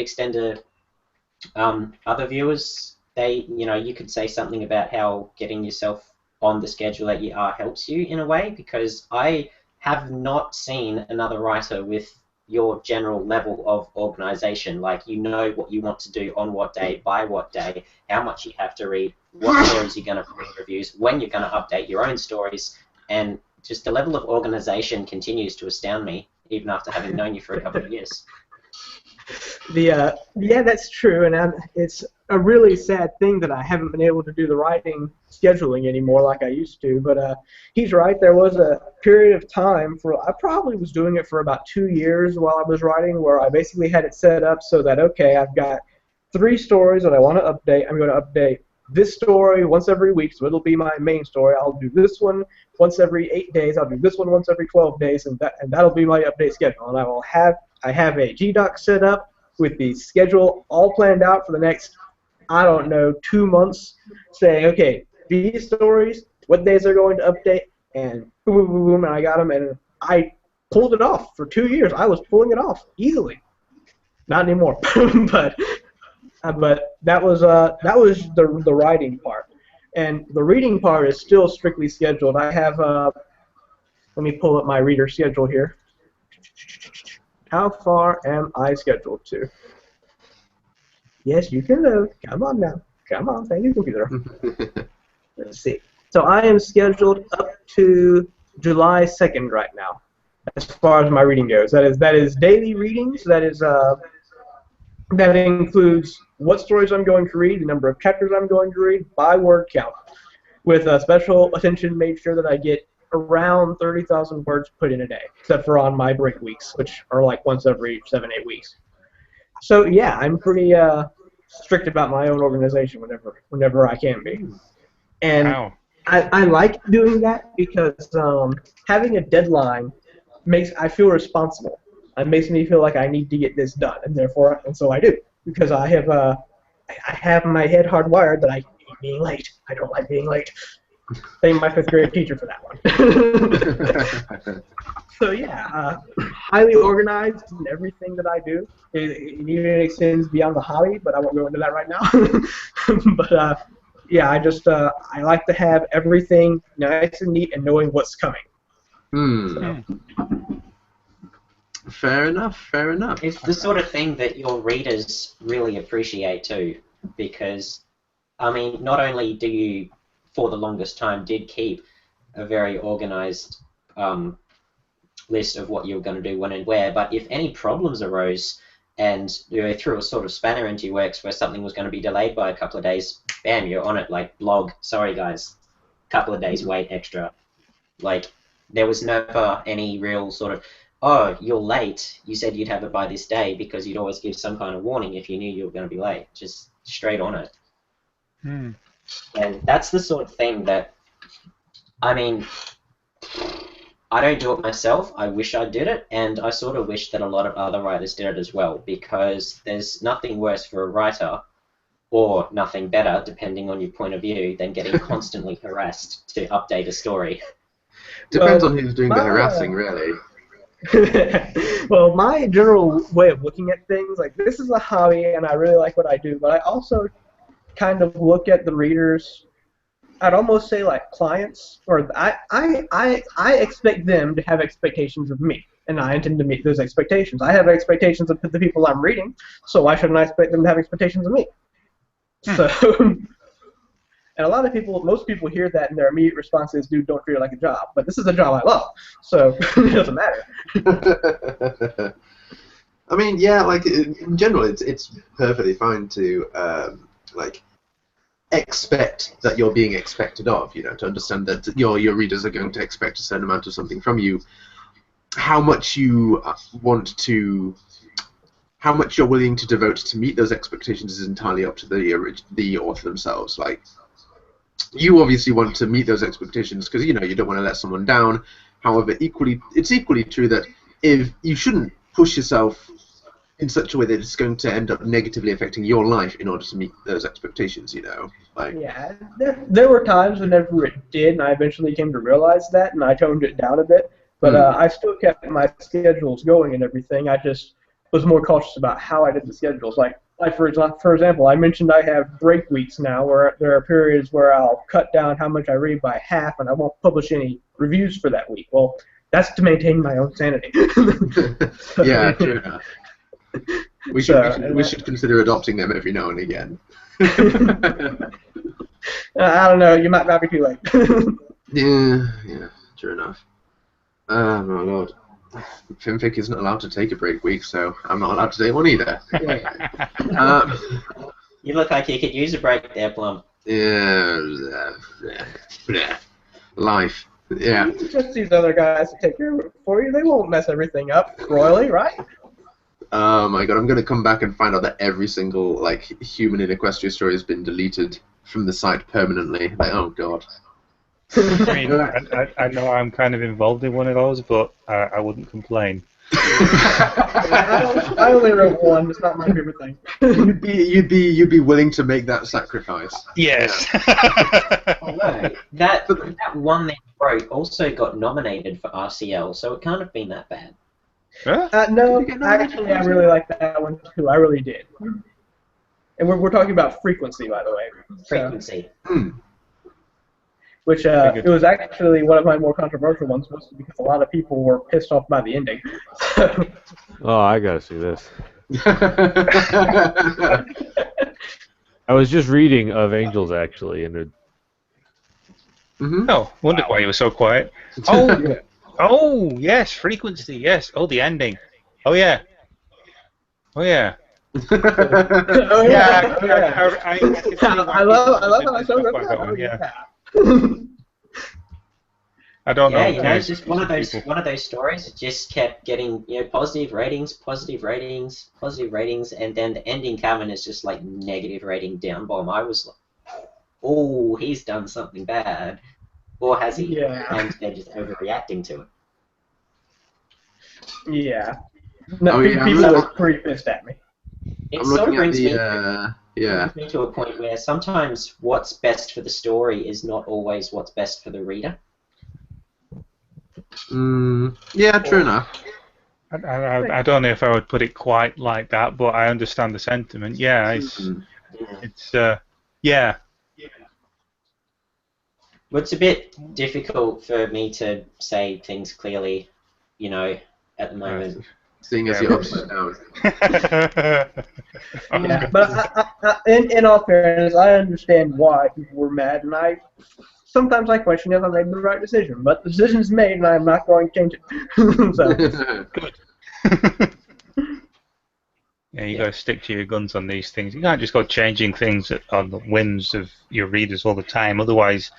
extend to other viewers. You could say something about how getting yourself on the schedule that you are helps you in a way, because I have not seen another writer with your general level of organization. Like, you know what you want to do on what day, by what day, how much you have to read, what stories you're going to read reviews, when you're going to update your own stories, and just the level of organization continues to astound me, even after having known you for a couple of years. Yeah, that's true, and it's a really sad thing that I haven't been able to do the writing scheduling anymore like I used to. But he's right. There was a period of time I probably was doing it for about 2 years while I was writing, where I basically had it set up so that, okay, I've got 3 stories that I want to update. I'm going to update this story once every week, so it'll be my main story. I'll do this one once every 8 days. I'll do this one once every 12 days, and that'll be my update schedule. And I have a G-Doc set up with the schedule all planned out for the next, 2 months, saying, okay, these stories, what days they're going to update, and boom, boom, boom, boom, and I got them, and I pulled it off for 2 years. I was pulling it off easily. Not anymore, but that was the writing part, and the reading part is still strictly scheduled. I have let me pull up my reader schedule here. How far am I scheduled to? Yes, you can load. Come on now. Come on, thank you, computer. Let's see. So I am scheduled up to July 2nd right now, as far as my reading goes. That is daily readings. That includes what stories I'm going to read, the number of chapters I'm going to read, by word count, with special attention made sure that I get around 30,000 words put in a day, except for on my break weeks, which are like once every 7-8 weeks. So yeah, I'm pretty strict about my own organization whenever I can be, and Wow. I like doing that because having a deadline I feel responsible. It makes me feel like I need to get this done, and so I do, because I have my head hardwired that I hate being late. I don't like being late. Thank my 5th grade teacher for that one. So yeah, highly organized in everything that I do. It even extends beyond the hobby, but I won't go into that right now. But yeah, I like to have everything nice and neat and knowing what's coming. So. Fair enough, fair enough. It's the sort of thing that your readers really appreciate too, because, I mean, not only do you, for the longest time, did keep a very organized list of what you were going to do when and where, but if any problems arose and you threw a sort of spanner into your works where something was going to be delayed by a couple of days, bam, you're on it, like, blog, sorry guys, couple of days wait extra. Like, there was never any real sort of, oh, you're late, you said you'd have it by this day, because you'd always give some kind of warning if you knew you were going to be late. Just straight on it. And that's the sort of thing that, I mean, I don't do it myself. I wish I did it, and I sort of wish that a lot of other writers did it as well, because there's nothing worse for a writer, or nothing better, depending on your point of view, than getting constantly harassed to update a story. Depends on who's doing the harassing, really. Well, my general way of looking at things, like, this is a hobby, and I really like what I do, but I also kind of look at the readers, I'd almost say like clients, or I expect them to have expectations of me, and I intend to meet those expectations. I have expectations of the people I'm reading, so why shouldn't I expect them to have expectations of me? So, and a lot of people, most people hear that, and their immediate response is, dude, don't treat it like a job. But this is a job I love, so it doesn't matter. I mean, yeah, like, in general, it's perfectly fine to, like, expect that you're being expected of, you know, to understand that your readers are going to expect a certain amount of something from you. How much you how much you're willing to devote to meet those expectations is entirely up to the author themselves. Like, you obviously want to meet those expectations because, you know, you don't want to let someone down. However, it's equally true that if you shouldn't push yourself in such a way that it's going to end up negatively affecting your life in order to meet those expectations, you know? Like, yeah, there were times whenever it did, and I eventually came to realize that, and I toned it down a bit. But I still kept my schedules going and everything. I just was more cautious about how I did the schedules. Like for example, I mentioned I have break weeks now, where there are periods where I'll cut down how much I read by half, and I won't publish any reviews for that week. Well, that's to maintain my own sanity. Yeah, true enough. We should consider adopting them every now and again. I don't know. You might not be too late. Yeah, true enough. Oh my lord. Finfic isn't allowed to take a break week, so I'm not allowed to take one either. You look like you could use a break there, Plum. Yeah, life. Yeah. Just these other guys to take care of it for you. They won't mess everything up royally, right? Oh my god, I'm gonna come back and find out that every single like human in Equestria story has been deleted from the site permanently. Like, oh god. I mean, I know I'm kind of involved in one of those, but I wouldn't complain. I only wrote one. It's not my favorite thing. You'd be willing to make that sacrifice. Yes. Oh, no. That one that you wrote also got nominated for RCL, so it can't have been that bad. Huh? No, actually, I really like that one too. I really did. And we're talking about frequency, by the way. Frequency. Which it was actually one of my more controversial ones, mostly because a lot of people were pissed off by the ending. Oh, I gotta see this. I was just reading of Angels actually, and Oh, wondered why you were so quiet. Oh, yeah. Oh, yes, frequency, yes. Oh, the ending. Oh, yeah. Oh, yeah. Oh, Yeah, I love how I showed up. I don't know. Yeah, you know, it's just one of those stories that just kept getting, you know, positive ratings, and then the ending coming is just like negative rating down bomb. I was like, oh, he's done something bad, or has he? Yeah. And they're just overreacting to it. Yeah. No, people were pretty pissed at me. It sort of brings me to a point where sometimes what's best for the story is not always what's best for the reader. Yeah, true enough. I don't know if I would put it quite like that, but I understand the sentiment. Yeah, it's yeah. Well, it's a bit difficult for me to say things clearly, you know, at the moment. Seeing as you're upside down. Yeah, but in all fairness, I understand why people were mad, and sometimes I question if I made the right decision. But the decision is made, and I'm not going to change it. So. Good. Yeah, you got to stick to your guns on these things. You can't just go changing things on the whims of your readers all the time. Otherwise,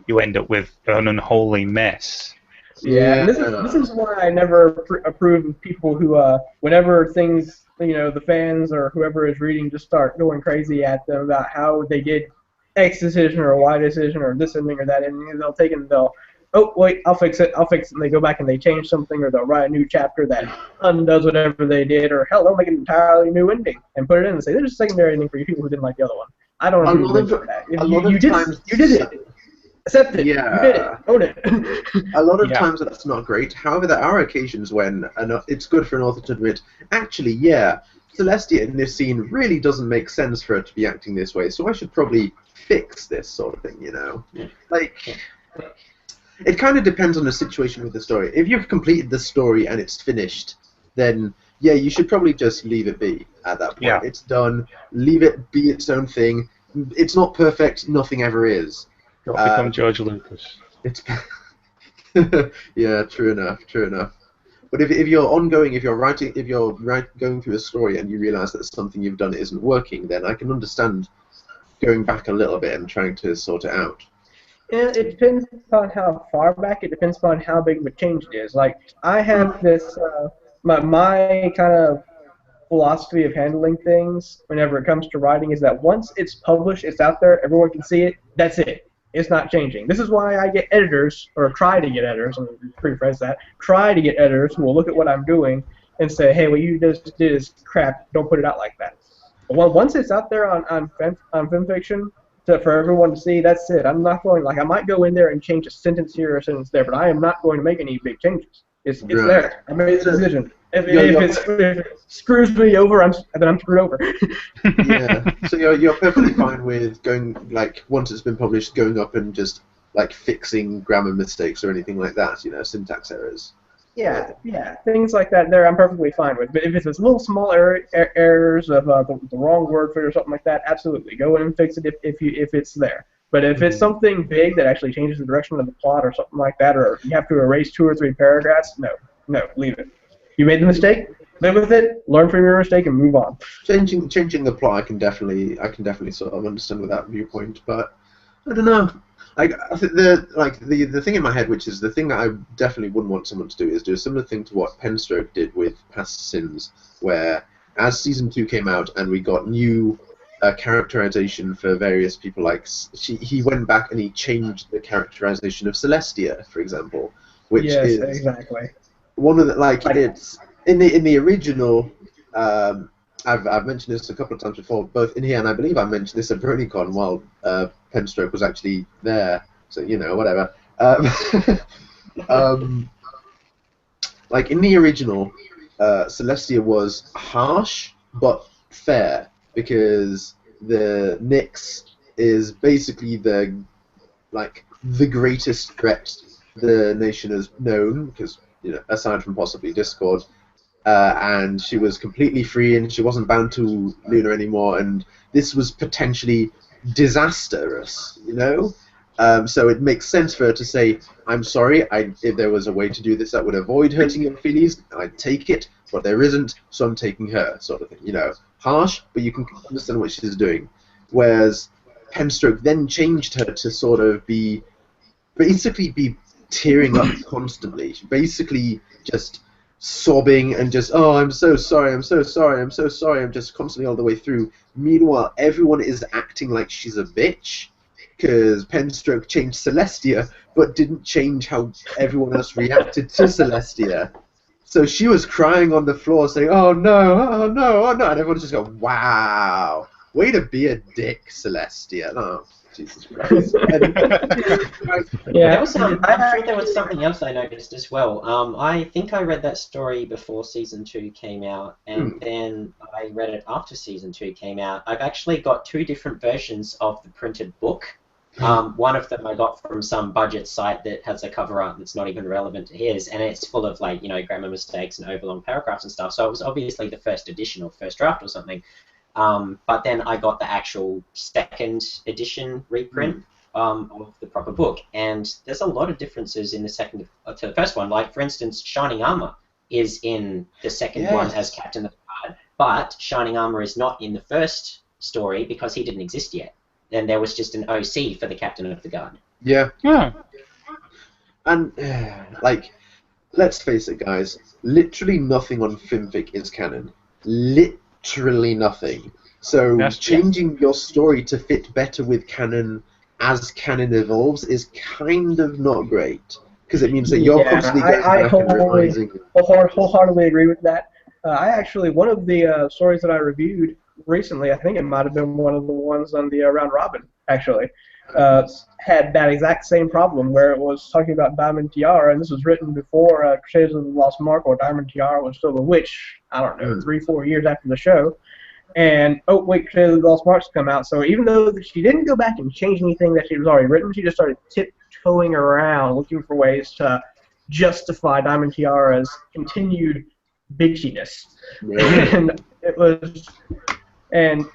you end up with an unholy mess. Yeah, this is why I never approve of people who, whenever things, you know, the fans or whoever is reading just start going crazy at them about how they did X decision or Y decision or this ending or that ending, they'll take it and they'll oh wait, I'll fix it, and they go back and they change something, or they'll write a new chapter that undoes whatever they did, or hell, they'll make an entirely new ending and put it in and say, there's a secondary ending for you people who didn't like the other one. I don't know who did that. You did it. Accept it. Yeah. You did it. Own it. A lot of times that's not great. However, there are occasions when it's good for an author to admit, actually, yeah, Celestia in this scene really doesn't make sense for her to be acting this way, so I should probably fix this sort of thing, you know? Like, it kind of depends on the situation with the story. If you've completed the story and it's finished, then, yeah, you should probably just leave it be at that point. Yeah. It's done. Leave it be its own thing. It's not perfect. Nothing ever is. Don't become George Lucas. It's yeah, true enough. But if you're ongoing, if you're going through a story and you realise that something you've done isn't working, then I can understand going back a little bit and trying to sort it out. Yeah, it depends upon how far back. It depends upon how big of a change it is. Like, I have this, my kind of philosophy of handling things whenever it comes to writing is that once it's published, it's out there, everyone can see it, that's it. It's not changing. This is why I get editors, or try to get editors, and rephrase that, try to get editors who will look at what I'm doing and say, hey, what you just did is crap, don't put it out like that. But once it's out there on film fiction, for everyone to see, that's it. I'm not going, like, I might go in there and change a sentence here or a sentence there, but I am not going to make any big changes. It's Right. there. I made the decision. If it screws me over, then I'm screwed over. Yeah. So you're perfectly fine with going, like, once it's been published, going up and just, like, fixing grammar mistakes or anything like that, you know, syntax errors. Yeah, things like that. There, I'm perfectly fine with. But if it's little small errors of the wrong word for it or something like that, absolutely go in and fix it if it's there. But if it's something big that actually changes the direction of the plot or something like that, or you have to erase 2 or 3 paragraphs, no, leave it. You made the mistake, live with it, learn from your mistake, and move on. Changing the plot, I can definitely sort of understand with that viewpoint, but I don't know. Like, I think the thing in my head, which is the thing that I definitely wouldn't want someone to do, is do a similar thing to what Penstroke did with Past Sins, where as Season 2 came out and we got new characterization for various people, like he went back and he changed the characterization of Celestia, for example, which is exactly one of the, it's in the original. I've mentioned this a couple of times before, both in here and I believe I mentioned this at BronyCon while Penstroke was actually there, so, you know, whatever. Like, in the original, Celestia was harsh but fair, because the Nyx is basically the greatest threat the nation has known, because, you know, aside from possibly Discord, and she was completely free and she wasn't bound to Luna anymore, and this was potentially disastrous, you know? So it makes sense for her to say, I'm sorry, if there was a way to do this that would avoid hurting your feelings, I'd take it, but there isn't, so I'm taking her, sort of thing, you know? Harsh, but you can understand what she's doing. Whereas Penstroke then changed her to sort of basically be tearing up constantly, basically just sobbing and just, oh, I'm so sorry, I'm so sorry, I'm so sorry, I'm just constantly all the way through. Meanwhile, everyone is acting like she's a bitch, because Penstroke changed Celestia, but didn't change how everyone else reacted to Celestia. So she was crying on the floor saying, oh no, oh no, oh no, and everyone's just going, wow, way to be a dick, Celestia. Oh, Jesus Christ. Yeah. I'm sure there was something else I noticed as well. I think I read that story before Season 2 came out, and then I read it after Season 2 came out. I've actually got 2 different versions of the printed book. One of them I got from some budget site that has a cover art that's not even relevant to his, and it's full of, like, you know, grammar mistakes and overlong paragraphs and stuff, so it was obviously the first edition or first draft or something. But then I got the actual 2nd edition reprint of the proper book, and there's a lot of differences in the second to the first one. Like, for instance, Shining Armor is in the second one as Captain of the Guard, but Shining Armor is not in the first story because he didn't exist yet. Then there was just an OC for the Captain of the Guard. Yeah. Yeah. And, like, let's face it, guys, literally nothing on Filmfic is canon. Literally nothing. So changing your story to fit better with canon as canon evolves is kind of not great, because it means that you're constantly going I back and revising. wholeheartedly agree with that. One of the stories that I reviewed recently, I think it might have been one of the ones on the Round Robin, actually, had that exact same problem where it was talking about Diamond Tiara, and this was written before Crusades of the Lost Mark, or Diamond Tiara was still a witch, I don't know, 3-4 years after the show. And, oh, wait, Crusades of the Lost Mark's come out, so even though she didn't go back and change anything that she was already written, she just started tiptoeing around looking for ways to justify Diamond Tiara's continued bitchiness. And it was, and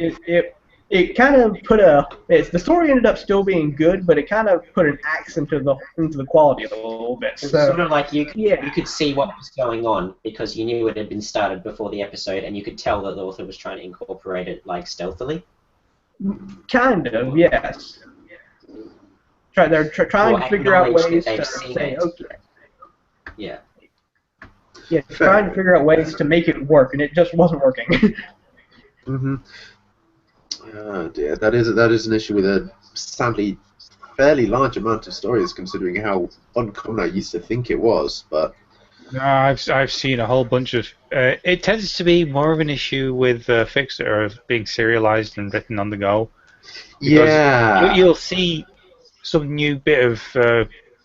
it kind of put the story ended up still being good, but it kind of put an axe into the quality of it a little bit. It's So, sort of like you could see what was going on because you knew it had been started before the episode, and you could tell that the author was trying to incorporate it like stealthily. kind of, yes. They're trying to figure out ways to say, okay. Yeah. Yeah, trying to figure out ways to make it work, and it just wasn't working. Mm-hmm. Oh dear, that is an issue with a sadly fairly large amount of stories, considering how uncommon I used to think it was. But no, I've seen a whole bunch of. It tends to be more of an issue with fics that are being serialized and written on the go. Yeah, you'll see some new bit of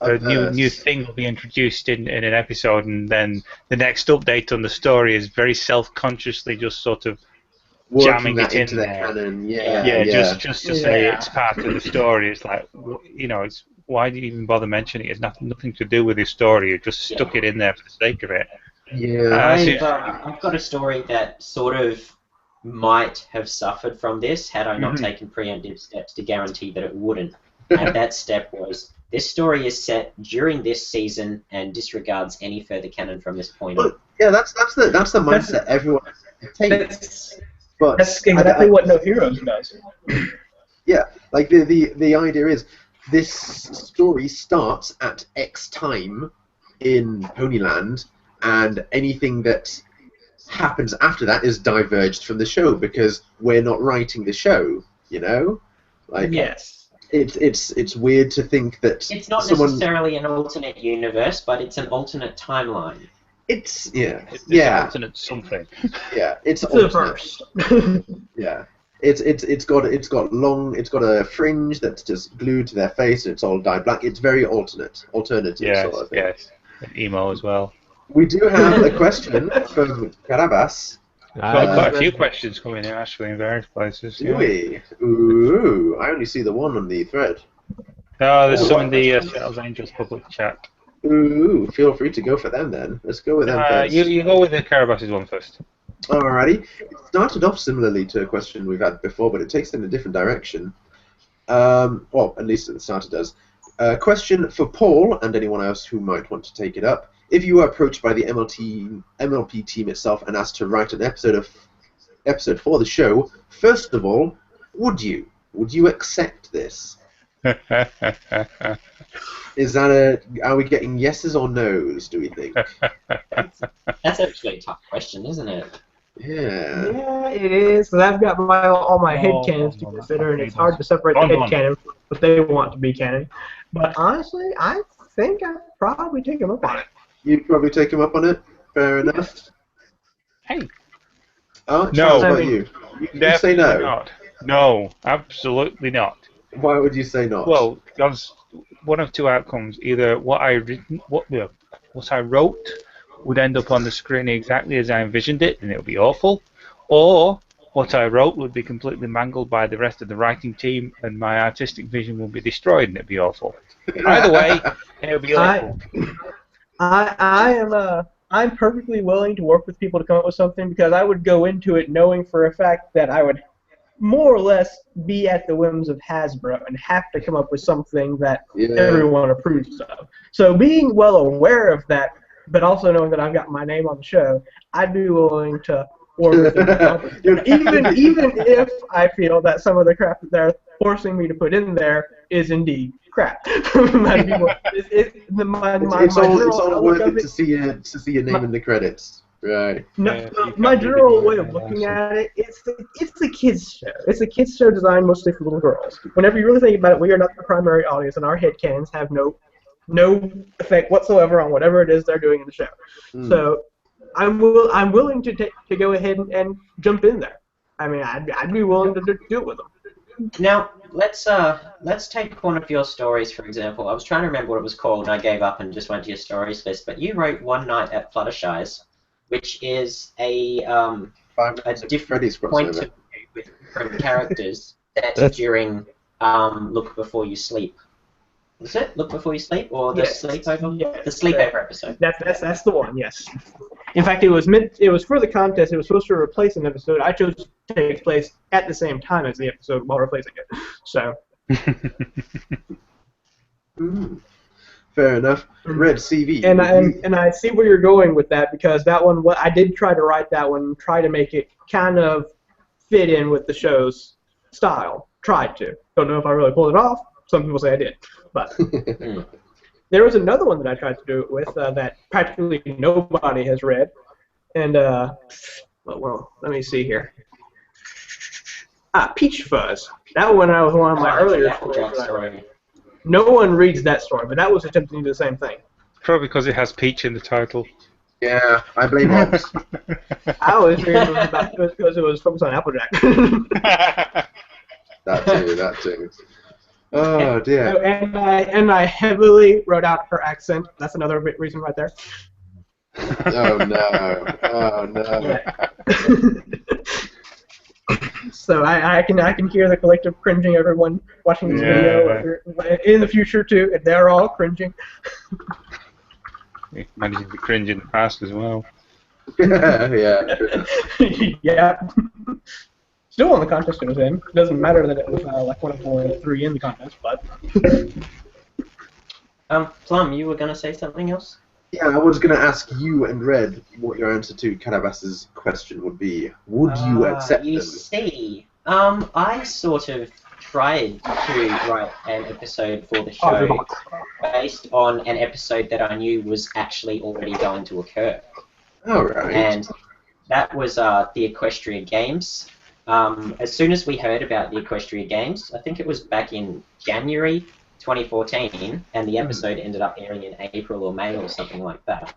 a new thing will be introduced in an episode, and then the next update on the story is very self-consciously just sort of working jamming that it into in the there. canon. Just to say it's part of the story. It's like, you know, it's why do you even bother mentioning it? It's nothing to do with the story. You just stuck it in there for the sake of it. Yeah. I've got a story that sort of might have suffered from this had I not taken preemptive steps to guarantee that it wouldn't. And that step was, this story is set during this season and disregards any further canon from this point on. Yeah, that's the mindset everyone takes. But that's exactly what No Heroes does. Yeah, like the idea is this story starts at X time in Ponyland, and anything that happens after that is diverged from the show because we're not writing the show. You know, like yes. It's weird to think that it's not necessarily an alternate universe, but it's an alternate timeline. It's It's alternate something. Yeah, it's the first. Yeah, it's got a fringe that's just glued to their face and it's all dyed black. It's very alternative Yes, sort of thing. yes, and emo as well. We do have a question from Carabas. We've got quite a few questions coming in actually in various places. Do we? Ooh, I only see the one on the thread. No, there's some in the Seattle's Angels public chat. Ooh, feel free to go for them then. Let's go with them first. You go with the Carabas's one first. Alrighty. It started off similarly to a question we've had before, but it takes it in a different direction. Well, at least at the start it does. Question for Paul and anyone else who might want to take it up. If you were approached by the MLP team itself and asked to write an episode for the show, first of all, would you accept this? Is that are we getting yeses or nos, do we think? That's actually a tough question, isn't it? Yeah. Yeah, it is. Because I've got all my headcanons to consider, and it's hard to separate the headcanon from what they want to be canon. But honestly, I think I'd probably take them up on it. You'd probably take him up on it? Fair enough. Hey. Oh, Charles, No. what about you? You say no? Not. No, absolutely not. Why would you say not? Well, because one of two outcomes: either what I wrote would end up on the screen exactly as I envisioned it, and it would be awful, or what I wrote would be completely mangled by the rest of the writing team, and my artistic vision would be destroyed, and it'd be awful. Either way, it would be awful. I'm perfectly willing to work with people to come up with something because I would go into it knowing for a fact that I would more or less be at the whims of Hasbro and have to come up with something that everyone approves of. So being well aware of that, but also knowing that I've got my name on the show, I'd be willing to work with them. even if I feel that some of the crap that they're forcing me to put in there is indeed crap. It's all worth it to see your name in the credits. Right. No, Yeah, you my can't general really way of looking at it, it's a kids show. It's a kids show designed mostly for little girls. Whenever you really think about it, we are not the primary audience, and our headcanons have no effect whatsoever on whatever it is they're doing in the show. Mm. So I'm willing to go ahead and jump in there. I mean, I'd be willing to do it with them. Now, let's take one of your stories, for example. I was trying to remember what it was called, and I gave up and just went to your stories list. But you wrote One Night at Fluttershy's, which is a different Freddy's point crossover. of view with different characters set That's- during Look Before You Sleep. Was it Look Before You Sleep or the Yes. sleepover? Yes. The sleepover episode. That's the one. Yes. In fact, it was for the contest. It was supposed to replace an episode. I chose to take place at the same time as the episode while replacing it. So. Mm. Fair enough. Red CV. And I see where you're going with that, because that one, I did try to write that one, try to make it kind of fit in with the show's style. Tried to. Don't know if I really pulled it off. Some people say I did. But there was another one that I tried to do it with that practically nobody has read. And, well, let me see here. Peach Fuzz. That one was one of my earlier Applejack stories. story. No one reads that story, but that was attempting to do the same thing. Probably because it has Peach in the title. Yeah, I blame Hobbs. I always figured it was because it was focused on Applejack. That too. Oh dear. And I heavily wrote out her accent. That's another reason right there. Oh no. Oh no. So I can hear the collective cringing. Everyone watching this video in the future too. They're all cringing. Managing to cringe in the past as well. Yeah. Yeah. Still on the contest it was in. It doesn't matter that it was like one of the 3 in the contest, but. Plum, you were gonna say something else? Yeah, I was going to ask you and Red what your answer to Calabas's question would be. Would you accept You them? see, I sort of tried to write an episode for the show based on an episode that I knew was actually already going to occur. All right. And that was the Equestria Games. As soon as we heard about the Equestria Games, I think it was back in January 2014, and the episode ended up airing in April or May or something like that.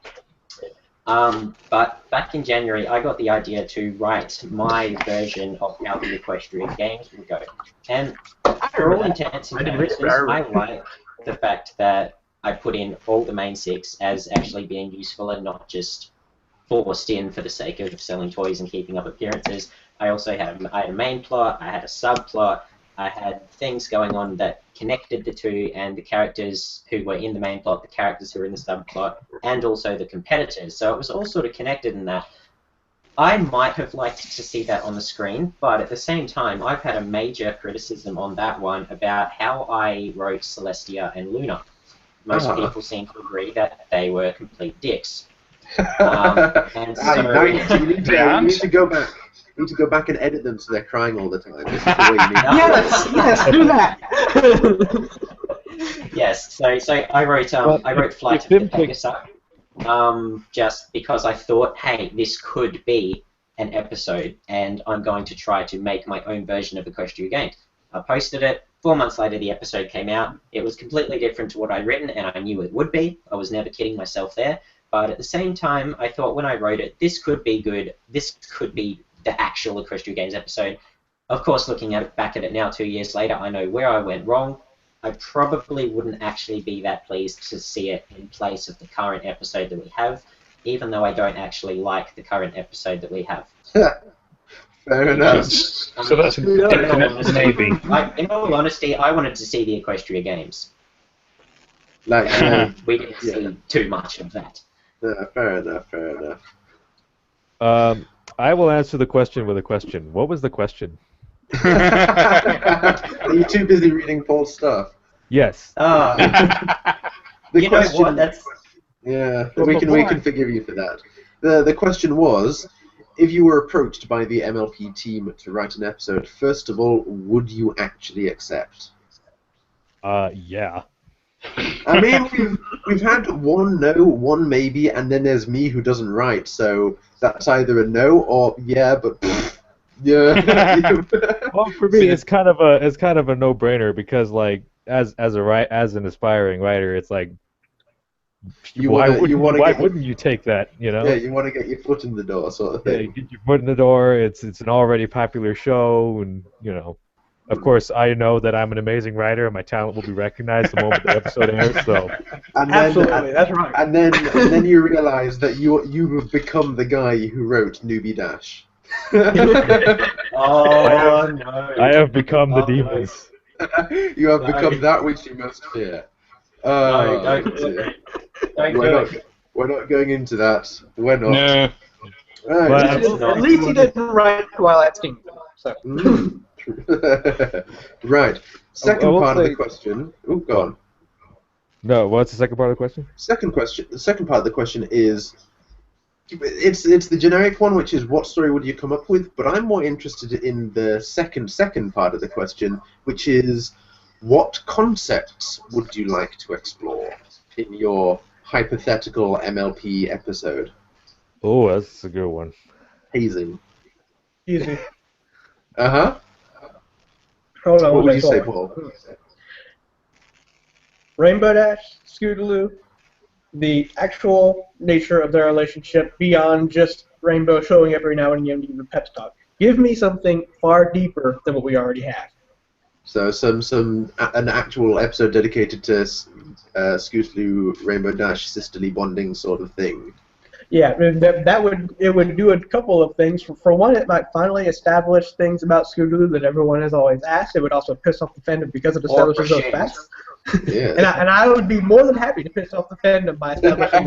But back in January, I got the idea to write my version of how the Equestria Games would go. And for all intents and purposes, I like the fact that I put in all the main 6 as actually being useful and not just forced in for the sake of selling toys and keeping up appearances. I also had a main plot, I had a subplot, I had things going on that connected the two, and the characters who were in the main plot, the characters who were in the subplot, and also the competitors. So it was all sort of connected in that. I might have liked to see that on the screen, but at the same time, I've had a major criticism on that one about how I wrote Celestia and Luna. Most people seem to agree that they were complete dicks. And so, you need to go back. You need to go back and edit them so they're crying all the time. This is the way you need to Yes, do that. Yes, so I wrote Flight of the Pegasus, just because I thought, hey, this could be an episode, and I'm going to try to make my own version of Equestria Games. I posted it. 4 months later, the episode came out. It was completely different to what I'd written, and I knew it would be. I was never kidding myself there. But at the same time, I thought when I wrote it, this could be good. This could be the actual Equestria Games episode. Of course, looking back at it now, 2 years later, I know where I went wrong. I probably wouldn't actually be that pleased to see it in place of the current episode that we have, even though I don't actually like the current episode that we have. Fair enough. So that's a definite maybe. In all honesty, I wanted to see the Equestria Games. Like, We didn't see too much of that. fair enough. I will answer the question with a question. What was the question? Are you too busy reading Paul's stuff? Yes. You know what? That's Yeah, we can forgive you for that. The question was, if you were approached by the MLP team to write an episode, first of all, would you actually accept? Yeah. I mean, we've had one no, one maybe, and then there's me who doesn't write. So that's either a no or yeah, but yeah. Well, for me, it's kind of a no-brainer because like as an aspiring writer, it's like why wouldn't you take that? You know? Yeah, you want to get your foot in the door, sort of Yeah, thing. you get your foot in the door. It's an already popular show, and of course, I know that I'm an amazing writer, and my talent will be recognized the moment the episode airs. So, And then, Absolutely, that's right. And then you realize that you have become the guy who wrote Newbie Dash. Oh no! I have become the demons. You have become that which you must fear. No, don't do it. Don't do it. We're not going into that. We're not. No. Right. But At least he didn't write Twilight Kingdom. So. Right. Second I will part of say- the question. Oh, go on. No, what's the second part of the question? Second question. The second part of the question is, it's the generic one, which is what story would you come up with? But I'm more interested in the second part of the question, which is what concepts would you like to explore in your hypothetical MLP episode? Oh, that's a good one. Hazing. Easy. Uh-huh. Hold on. What would you say, Paul? Paul? Rainbow Dash, Scootaloo, the actual nature of their relationship beyond just Rainbow showing every now and again to give a pep talk. Give me something far deeper than what we already have. So an actual episode dedicated to Scootaloo, Rainbow Dash, sisterly bonding sort of thing. Yeah, it would do a couple of things. For one, it might finally establish things about Scootaloo that everyone has always asked. It would also piss off the fandom because it establishes those facts. Yeah. And I would be more than happy to piss off the fandom by establishing.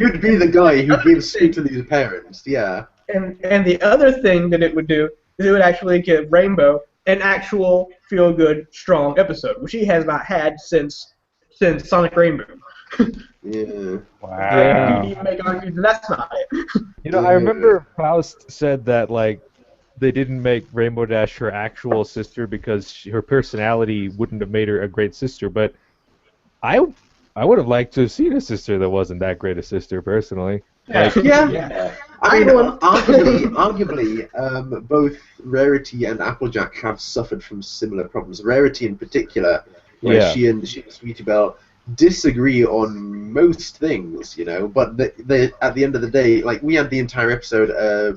You'd be the guy who gives Scootaloo's parents. Yeah. And the other thing that it would do is it would actually give Rainbow an actual feel-good, strong episode, which he has not had since Sonic Rainbow. Yeah. Wow. You can make arguments that that's not it. I remember Faust said that like they didn't make Rainbow Dash her actual sister because her personality wouldn't have made her a great sister. But I would have liked to have seen a sister that wasn't that great a sister personally. Like, Yeah. I mean, arguably, both Rarity and Applejack have suffered from similar problems. Rarity, in particular, where Yeah. she and Sweetie Belle disagree on most things, But they at the end of the day, like we had the entire episode,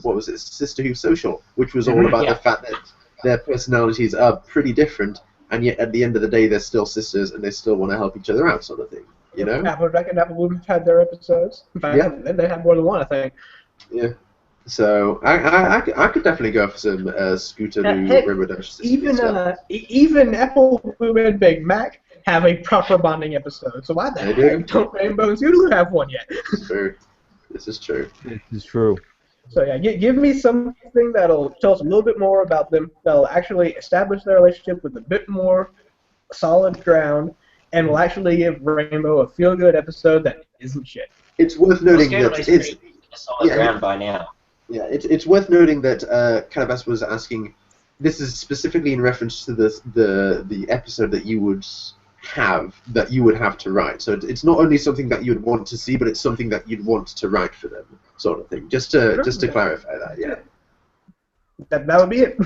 what was it, Sisterhood Social, which was all about the fact that their personalities are pretty different, and yet at the end of the day, they're still sisters and they still want to help each other out, sort of thing. Applejack and Applewood have had their episodes. In fact, they had more than one, I think. Yeah. So I could definitely go for some Scootaloo, Heck, Rainbow Dash sisters Even stuff. even Applewood and Big Mac have a proper bonding episode. So why the They heck do. don't Rainbow and Scootaloo have one yet? True. This is true. this is true. So yeah, give me something that'll tell us a little bit more about them, that'll actually establish their relationship with a bit more solid ground, and will actually give Rainbow a feel-good episode that isn't shit. It's worth noting that Scootaloo's it's pretty solid yeah. ground by now. it's worth noting that Calabas was asking. This is specifically in reference to the episode that you would have to write. So it's not only something that you'd want to see, but it's something that you'd want to write for them, sort of thing. Just to clarify that, yeah. That would be it.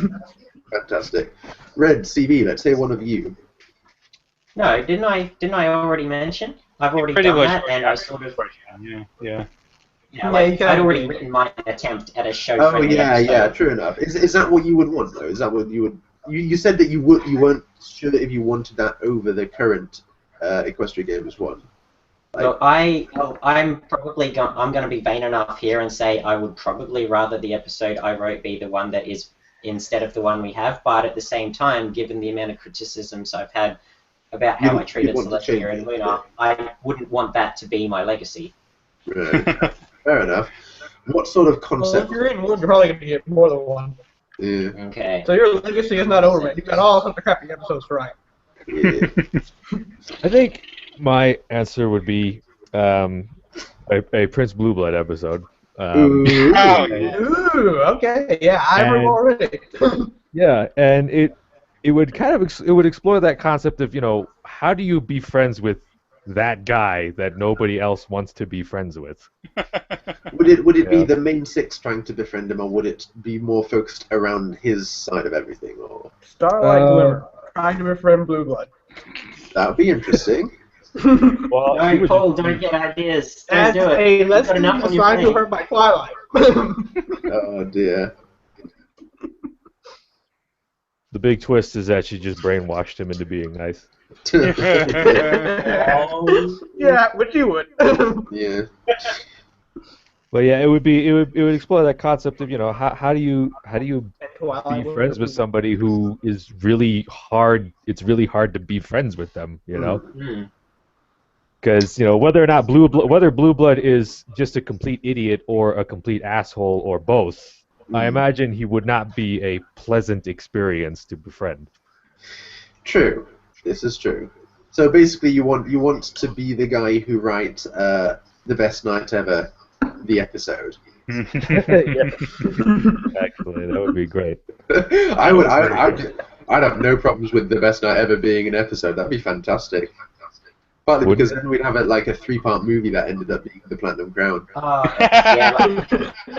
Fantastic. Red CV. Let's say one of you. No, didn't I already mention? I've already Pretty done much. that, and I sort of Yeah. I'd already written my attempt at a show. Oh yeah, true enough. Is that what you would want though? Is that what you would? You said that you weren't sure if you wanted that over the current Equestria Games one. Well, I'm probably I'm going to be vain enough here and say I would probably rather the episode I wrote be the one that is instead of the one we have. But at the same time, given the amount of criticisms I've had about how I treated Celestia and Luna, I wouldn't want that to be my legacy. Right. Fair enough. What sort of Well, concept? if you're in one, you're probably going to get more than one. Yeah. Okay. So your legacy is not over, man. You've got all sorts of crappy episodes to write. Yeah. I think my answer would be a Prince Blue Blood episode. Ooh. Ooh, okay. Yeah, I remember already. Yeah, and it would kind of it would explore that concept of how do you be friends with that guy that nobody else wants to be friends with? Would it be Yeah. the main six trying to befriend him, or would it be more focused around his side of everything? Or Starlight Glimmer, trying to befriend Blue Blood. that would be interesting. Well, she No, would Paul, just don't be- get ideas. Don't As do it. a You've got lesbian enough on your assigned to plate. her by Twilight. Oh dear. the big twist is that she just brainwashed him into being nice. Yeah, but you would. Yeah. But yeah, it would explore that concept of how do you be friends with somebody who is really hard. It's really hard to be friends with them, Hmm. because whether or not whether Blue Blood is just a complete idiot or a complete asshole or both, I imagine he would not be a pleasant experience to befriend. True. This is true. So basically, you want to be the guy who writes the best night ever, the episode. Actually, that would be great. I'd have no problems with the best night ever being an episode. That'd be fantastic. Partly Wouldn't because then we'd have like a 3-part movie that ended up being the Platinum Crown. Yeah, like,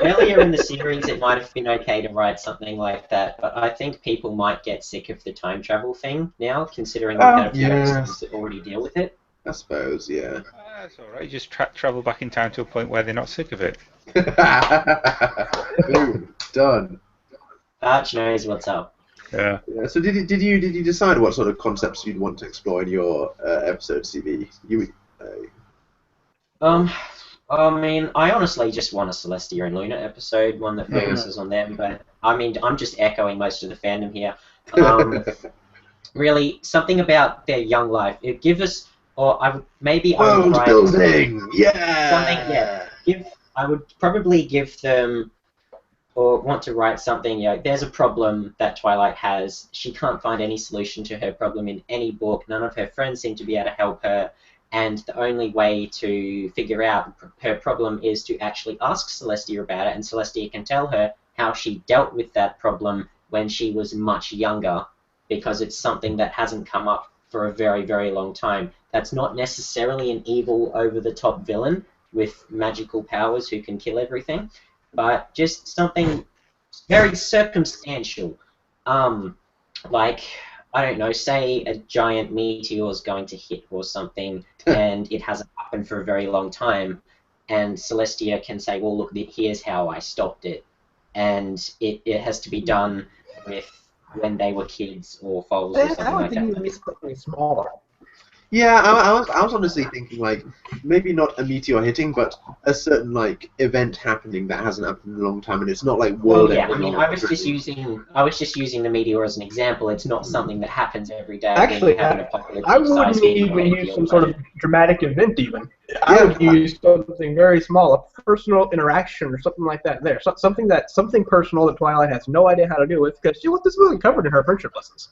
earlier in the series, it might have been okay to write something like that, but I think people might get sick of the time travel thing now, considering we've had a few episodes that already deal with it. I suppose, yeah. That's all right. Just travel back in time to a point where they're not sick of it. Boom, done. Arch knows what's up. Yeah. Yeah, so did you decide what sort of concepts you'd want to explore in your episode CV? I mean, I honestly just want a Celestia and Luna episode, one that focuses on them, but I mean, I'm just echoing most of the fandom here. Really, something about their young life. It gives us, or I would maybe I would World write building, yeah. something. Yeah, I would probably give them, or want to write something. There's a problem that Twilight has. She can't find any solution to her problem in any book. None of her friends seem to be able to help her. And the only way to figure out her problem is to actually ask Celestia about it, and Celestia can tell her how she dealt with that problem when she was much younger, because it's something that hasn't come up for a very, very long time. That's not necessarily an evil, over-the-top villain with magical powers who can kill everything, but just something very circumstantial. Like, I don't know, say a giant meteor is going to hit or something, and it hasn't happened for a very long time, and Celestia can say, well, look, here's how I stopped it. And it has to be done with when they were kids or foals or something I would like think it would that. be something smaller. Yeah, I was honestly thinking like maybe not a meteor hitting, but a certain like event happening that hasn't happened in a long time, and it's not like Well, world yeah, I ending. mean, I was just using the meteor as an example. It's not something that happens every day. Actually, when you have an apocalyptic I wouldn't size even meteor use hit some you, sort but- of dramatic event even. I would use something very small, a personal interaction or something like that there. Something personal that Twilight has no idea how to do with, because this wasn't covered in her friendship lessons.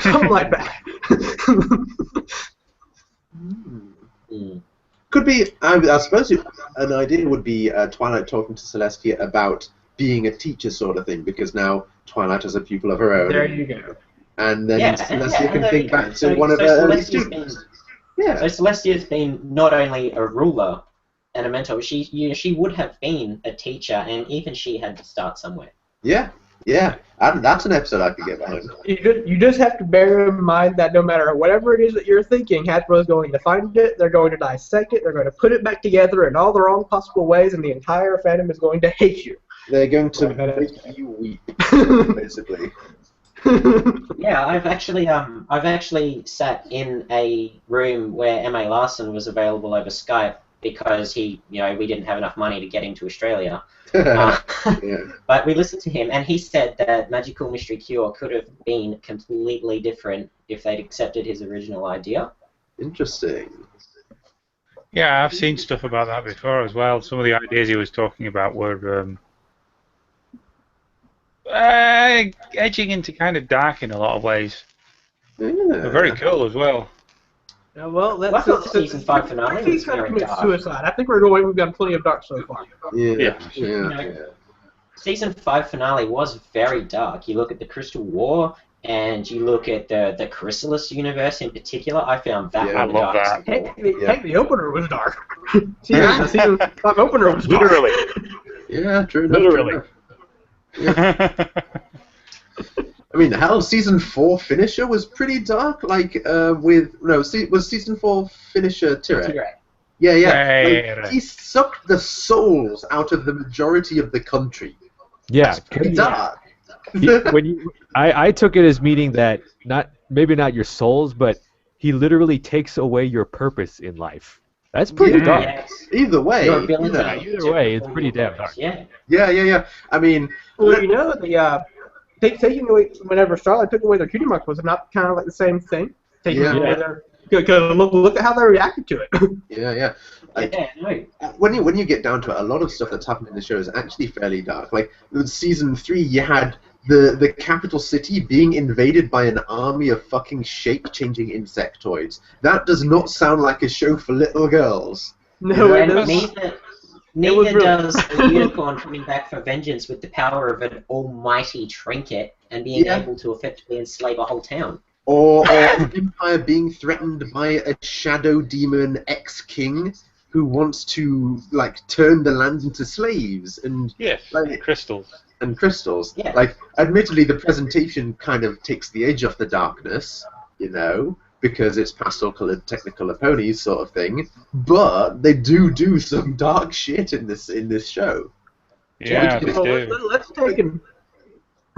Something like that. Could be. I suppose an idea would be Twilight talking to Celestia about being a teacher, sort of thing, because now Twilight has a pupil of her own. There you go. And then Yeah, Celestia can there think you go. back to one of her early Celestia's students. been- Yeah. So Celestia's been not only a ruler and a mentor, she would have been a teacher, and even she had to start somewhere. Yeah. That's an episode I could get behind. You just have to bear in mind that no matter whatever it is that you're thinking, Hasbro's going to find it, they're going to dissect it, they're going to put it back together in all the wrong possible ways, and the entire fandom is going to hate you. They're going to make you weep, basically. Yeah, I've actually sat in a room where M.A. Larson was available over Skype because we didn't have enough money to get him to Australia. Yeah. But we listened to him, and he said that Magical Mystery Cure could have been completely different if they'd accepted his original idea. Interesting. Yeah, I've seen stuff about that before as well. Some of the ideas he was talking about were edging into kind of dark in a lot of ways. Yeah. They're very cool as well. Yeah, well, Well, I thought the season 5 finale was Kind of very commit dark. suicide. I think we've got plenty of dark so far. Yeah. Season 5 finale was very dark. You look at the Crystal War, and you look at the Chrysalis universe in particular, I found that Yeah, one I the love darkest that. of all. Heck, the opener was dark. The season 5 opener was dark. Literally. Yeah, true enough. Literally. True enough. Yeah. I mean, hell, season 4 finisher was pretty dark. Like, was season 4 finisher Tyrek? Yeah, yeah. Like, he sucked the souls out of the majority of the country. Yeah. That's pretty dark. I took it as meaning that maybe not your souls, but he literally takes away your purpose in life. That's pretty Yeah. dark. Yes. Either way, Your ability Either way, it's to pretty damn perform dark. your Yeah, yeah, yeah. I mean, Well, you know, taking away whenever Starlight took away their cutie marks was not kind of like the same thing. Taking Yeah. away their because look at how they reacted to it. yeah, yeah. Like, no. when you get down to it, a lot of stuff that's happened in the show is actually fairly dark. Like in season 3, you had the capital city being invaded by an army of fucking shape-changing insectoids. That does not sound like a show for little girls. No, Yeah. it And doesn't. neither does a unicorn coming back for vengeance with the power of an almighty trinket and being Yeah. able to effectively enslave a whole town. Or an empire being threatened by a shadow demon ex-king who wants to like turn the land into slaves and Yes, like, crystals. and crystals. Yeah. Like, admittedly, the presentation kind of takes the edge off the darkness, you know, because it's pastel-colored Technicolor ponies sort of thing. But they do some dark shit in this show. Yeah, they Well, do. let's take and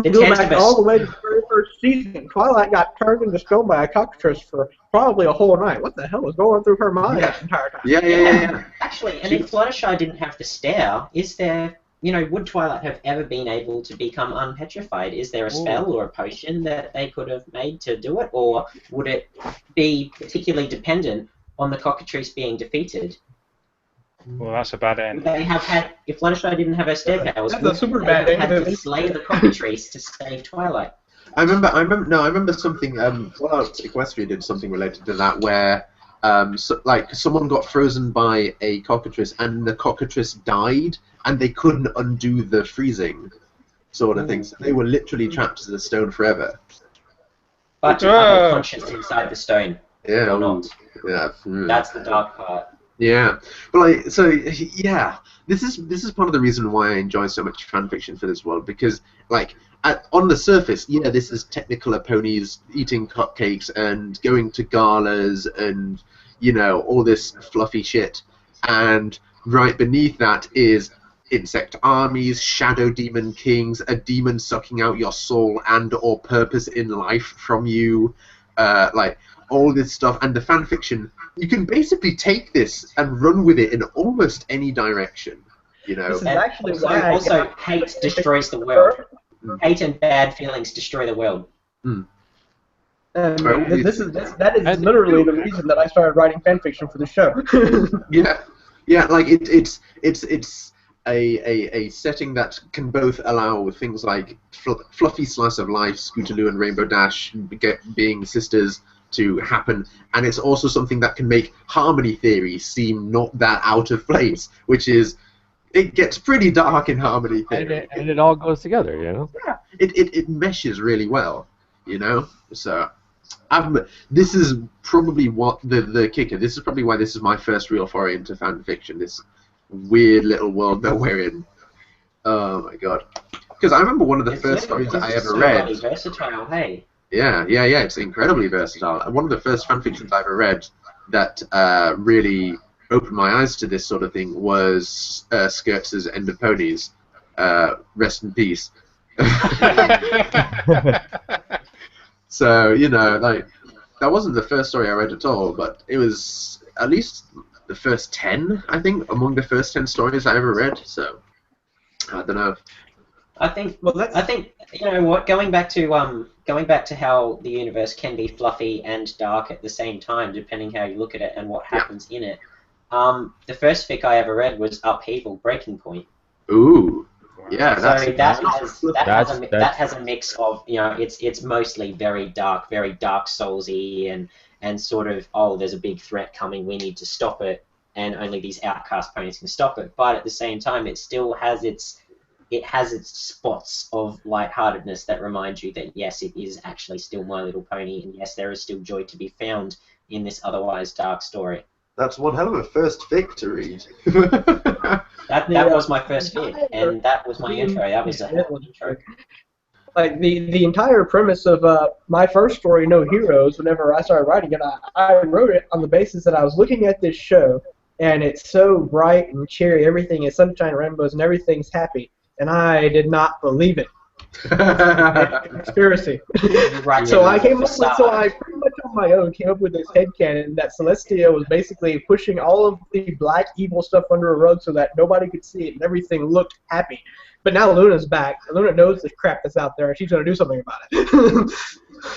The go test back of all the way to the very first season. Twilight got turned into stone by a cockatrice for probably a whole night. What the hell was going through her mind that entire time? Yeah. Actually, and if Fluttershy didn't have the stare, is there, would Twilight have ever been able to become unpetrified? Is there a spell or a potion that they could have made to do it, or would it be particularly dependent on the cockatrice being defeated? Well, that's a bad end. Would they have had, if Fluttershy didn't have her stare powers, That's would a super they bad have had end. to slay the cockatrice to save Twilight? I remember something. Fallout Equestria did something related to that, where someone got frozen by a cockatrice, and the cockatrice died, and they couldn't undo the freezing, sort of thing. So they were literally trapped as a stone forever. But are they conscious inside the stone? Yeah. Or not? Yeah. That's the dark part. Yeah, but this is part of the reason why I enjoy so much fan fiction for this world, because on the surface, yeah, this is Technicolor ponies eating cupcakes and going to galas and all this fluffy shit, and right beneath that is insect armies, shadow demon kings, a demon sucking out your soul and or purpose in life from you, all this stuff, and the fan fiction. You can basically take this and run with it in almost any direction, This is And actually why I also got- hate destroys the world. Hate and bad feelings destroy the world. that is literally the reason that I started writing fan fiction for the show. Yeah, like it's a setting that can both allow things like fluffy slice of life, Scootaloo and Rainbow Dash being sisters to happen, and it's also something that can make harmony theory seem not that out of place, which is, it gets pretty dark in harmony theory. And it all goes together, Yeah, it meshes really well, So, this is probably what the kicker. This is probably why this is my first real foray into fan fiction. This weird little world that we're in. Oh my god! Because I remember one of the first stories that I ever read. It's so versatile, hey. Yeah, it's incredibly versatile. And one of the first fanfictions I ever read that really opened my eyes to this sort of thing was Skirts' End of Ponies. Rest in peace. So, that wasn't the first story I read at all, but it was at least the first 10, I think, among the first 10 stories I ever read, so I don't know. I think going back to how the universe can be fluffy and dark at the same time, depending how you look at it and what happens in it. The first fic I ever read was Upheaval Breaking Point. Ooh, yeah, So that has a mix of it's mostly very dark soulsy and sort of, oh, there's a big threat coming, we need to stop it, and only these outcast ponies can stop it. But at the same time, it still has its it has its spots of lightheartedness that remind you that yes, it is actually still My Little Pony, and yes, there is still joy to be found in this otherwise dark story. That's one hell of a first fic to read. That was my first fic, and that was my intro. That was a hell of an intro. Like the entire premise of my first story, No Heroes, whenever I started writing it, I wrote it on the basis that I was looking at this show, and it's so bright and cheery, everything is sunshine and rainbows, and everything's happy, and I did not believe it. Conspiracy. Right, So I came up with, so I pretty much on my own came up with this headcanon that Celestia was basically pushing all of the black evil stuff under a rug so that nobody could see it and everything looked happy. But now Luna's back. Luna knows the crap that's out there and she's going to do something about it.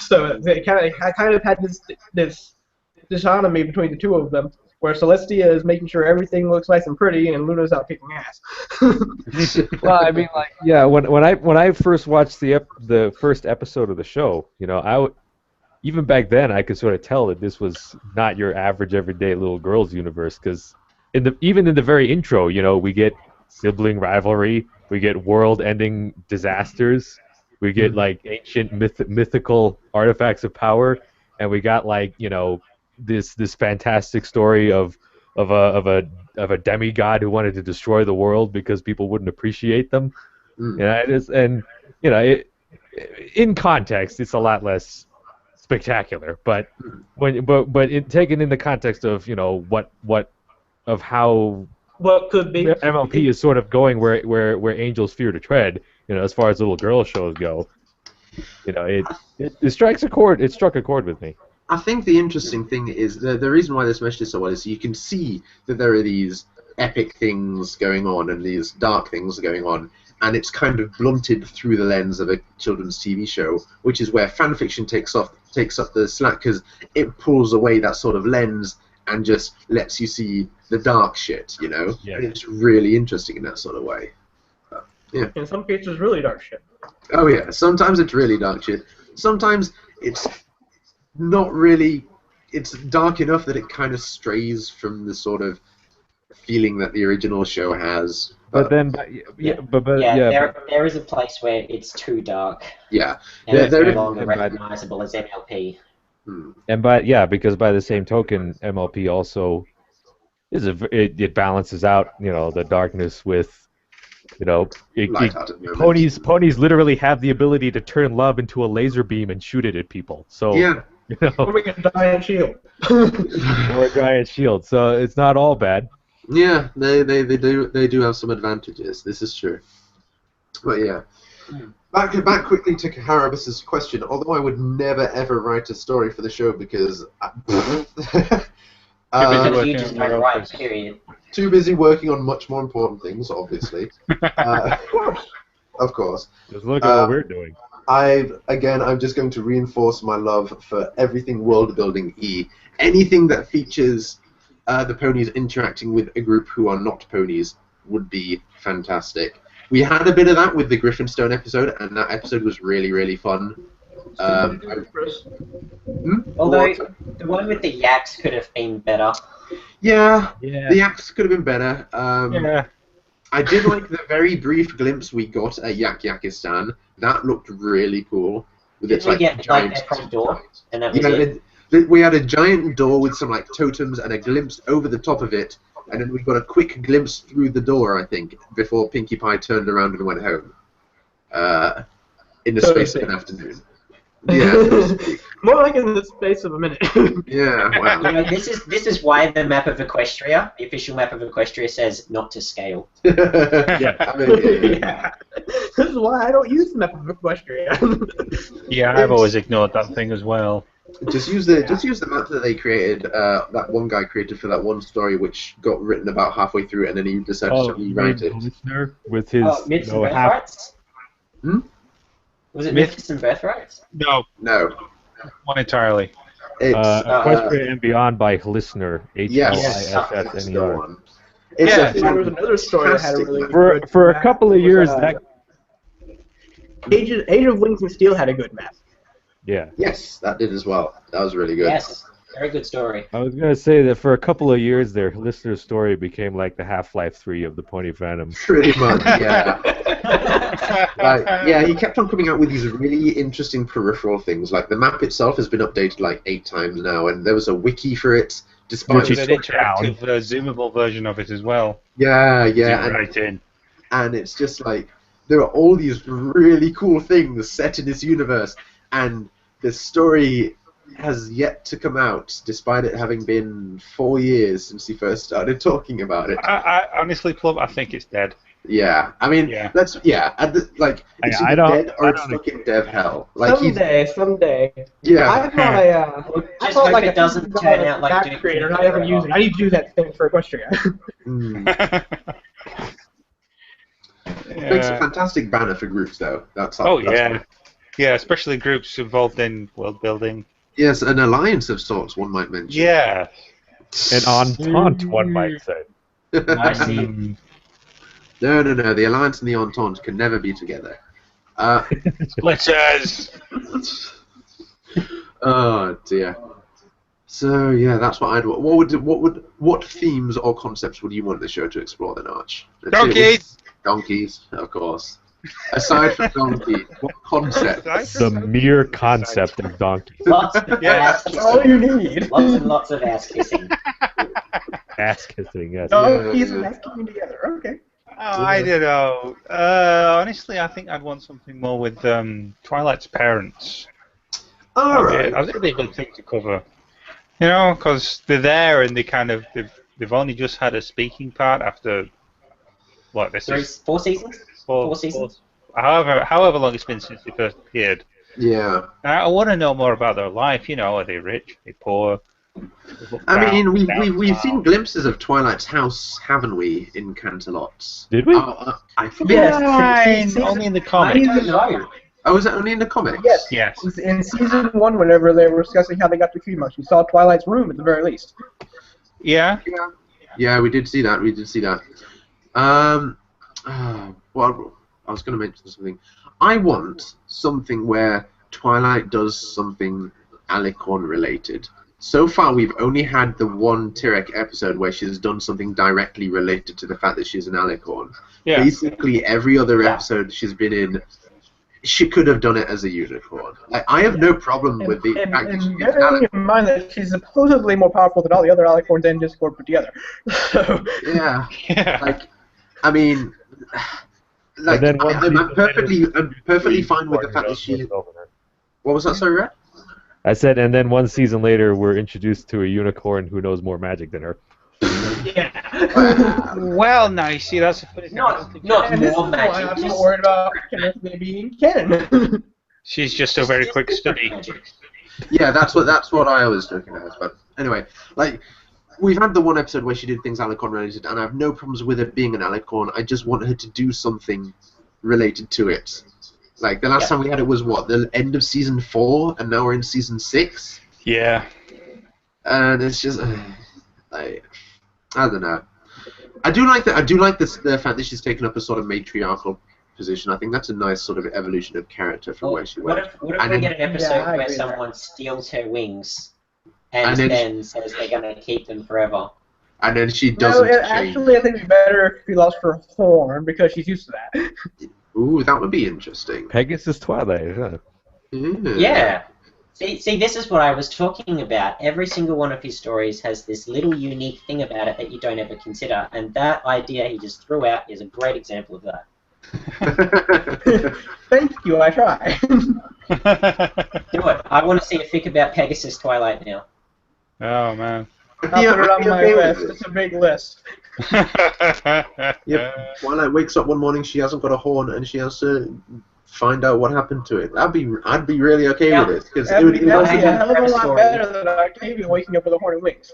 So I kind of had this disharmony between the two of them, where Celestia is making sure everything looks nice and pretty, and Luna's out kicking ass. Well, I mean, like, yeah, when I first watched the first episode of the show, you know, even back then I could sort of tell that this was not your average everyday little girls universe, because even in the very intro, you know, we get sibling rivalry, we get world-ending disasters, we get like ancient mythical artifacts of power, and we got like, you know, this fantastic story of a demigod who wanted to destroy the world because people wouldn't appreciate them. And you know, in context, it's a lot less spectacular. But taken in the context of, you know, how What could be MLP is sort of going where angels fear to tread, you know, as far as little girl shows go, you know, it strikes a chord. It struck a chord with me. I think the interesting thing is the reason why this meshes so well is you can see that there are these epic things going on and these dark things going on, and it's kind of blunted through the lens of a children's TV show, which is where fanfiction takes up the slack, because it pulls away that sort of lens and just lets you see the dark shit, you know? Yeah. And it's really interesting in that sort of way. Yeah. in some cases really dark shit. Oh yeah, sometimes it's really dark shit. Sometimes it's not really, it's dark enough that it kind of strays from the sort of feeling that the original show has. But there is a place where it's too dark. Yeah. And it's There- no longer recognizable as MLP. Because by the same token, MLP also it balances out, you know, the darkness with, you know, Lighthearted moments. ponies literally have the ability to turn love into a laser beam and shoot it at people. So Yeah. you know, Or we get a giant shield. or a giant shield. So it's not all bad. Yeah, they do have some advantages. This is true. But yeah. Back quickly to Harabus's question. Although I would never ever write a story for the show because Because you just don't write, period. too busy working on much more important things, obviously. Of course. Just look at what we're doing. I'm just going to reinforce my love for everything world building E. Anything that features the ponies interacting with a group who are not ponies would be fantastic. We had a bit of that with the Griffinstone episode, and that episode was really, really fun. Although the one with the yaks could have been better. Yeah, Yeah. the acts could have been better. Yeah. I did like the very brief glimpse we got at Yakistan. That looked really cool. With its Did we like get giant like their front door? And that was Yeah, it? we had a giant door with some like totems and a glimpse over the top of it, and then we got a quick glimpse through the door, I think, before Pinkie Pie turned around and went home. In the space of an afternoon. Yeah. More like in the space of a minute. Yeah. You Wow. know, this is why the map of Equestria, the official map of Equestria, says not to scale. Yeah. I mean, Yeah. This is why I don't use the map of Equestria. Yeah, I've always ignored that thing as well. Just use the map that they created. That one guy created for that one story, which got written about halfway through, and then he decided to rewrite it. Listener with his Myths and half. Birthrights? Hmm? Was it Myth- Myths and Birthrights? No, No. one entirely. It's Equestria and Beyond by Listener. yes. That's That's the HLISNER. one. It's Yeah. a There was another story that had a really For a map. couple of It was, years, that Age of Wings and Steel had a good map. yeah. Yes, that did as well. That was really good. Yes. Very good story. I was gonna say that for a couple of years, their Listener's story became like the Half-Life 3 of the Pony fandom. Pretty much, yeah. Like, yeah, he kept on coming out with these really interesting peripheral things. Like the map itself has been updated like 8 times now, and there was a wiki for it. Despite There's it an interactive, zoomable version of it as well. yeah, Zoom and right in. it's just like there are all these really cool things set in this universe, and the story has yet to come out, despite it having been 4 years since he first started talking about it. I honestly, Plum, I think it's dead. Yeah, I mean, Yeah. it's either dead or it's stuck in dev hell. Like Someday. yeah, I thought I Just thought hope like it doesn't turn out like map Duke creator, and I Nukem haven't used it. I need to do that thing for Equestria. Makes a fantastic banner for groups, though. That's yeah. Yeah, especially groups involved in world building. Yes, an alliance of sorts, one might mention. Yeah. An entente, one might say. I see. No, the alliance and the entente can never be together. Splitters! Oh dear. So yeah, that's what I'd. What themes or concepts would you want the show to explore then, Arch? Donkeys! Donkeys, of course. Aside from donkeys, what concept? The mere concept of donkeys. Lots of ass That's all kissing. you need. Lots and lots of ass kissing. Ass kissing, yes. Donkeys and ass kicking together. Okay. Oh, I don't know. Honestly, I think I'd want something more with Twilight's parents. Alright. I think it'd be a good thing to cover. You know, because they're there and they've only just had a speaking part after what this is 4 seasons? 4 seasons? However long it's been since they first appeared. Yeah. I want to know more about their life. You know, are they rich? Are they poor? I mean, we've seen glimpses of Twilight's house, haven't we, in Canterlot? Did we? I think. Yes. Only in the I comics. don't know. Oh, was it only in the comics? Yes. Yes. In season 1, whenever they were discussing how they got the tree much, we saw Twilight's room at the very least. Yeah. Yeah, we did see that. Well, I was going to mention something. I want something where Twilight does something Alicorn related. So far, we've only had the one Tyrek episode where she's done something directly related to the fact that she's an Alicorn. Yeah. Basically, every other episode she's been in, she could have done it as a unicorn. Like, I have no problem with the fact that she's an bearing Alicorn. in mind that she's supposedly more powerful than all the other Alicorns and Discord put together. So, Yeah. Yeah. Like, I mean, like, And then one I'm season perfectly fine with the fact that she. What was that, sorry, Red? I said, and then one season later, we're introduced to a unicorn who knows more magic than her. yeah. Well, now you see that's a funny thing. Not And this is more why magic. I'm Just not worried about Kenneth being canon. She's just a very quick study. magic. Yeah, that's what I was joking about. But anyway, like, we've had the one episode where she did things Alicorn related, and I have no problems with her being an Alicorn. I just want her to do something related to it. Like, the last time we had it was, what, the end of Season 4, and now we're in Season 6? Yeah. And it's just, I don't know. I do like the fact that she's taken up a sort of matriarchal position. I think that's a nice sort of evolution of character from where she What went. if we And get an episode Yeah, I where agree with someone steals her wings and then then says they're going to keep them forever? And then she No, doesn't change. actually, I think it'd be better if we lost her horn because she's used to that. Ooh, that would be interesting. Pegasus Twilight, huh? Yeah. See, this is what I was talking about. Every single one of his stories has this little unique thing about it that you don't ever consider, and that idea he just threw out is a great example of that. Thank you, I try. Do it. I want to see a fic about Pegasus Twilight now. Oh man. I'll put it on my list. It's a big list. Yep. Twilight wakes up one morning, she hasn't got a horn, and she has to find out what happened to it. I'd be really okay with it because it would. That'd be a hell of a lot story. better than Octavia waking up with a horn and wings.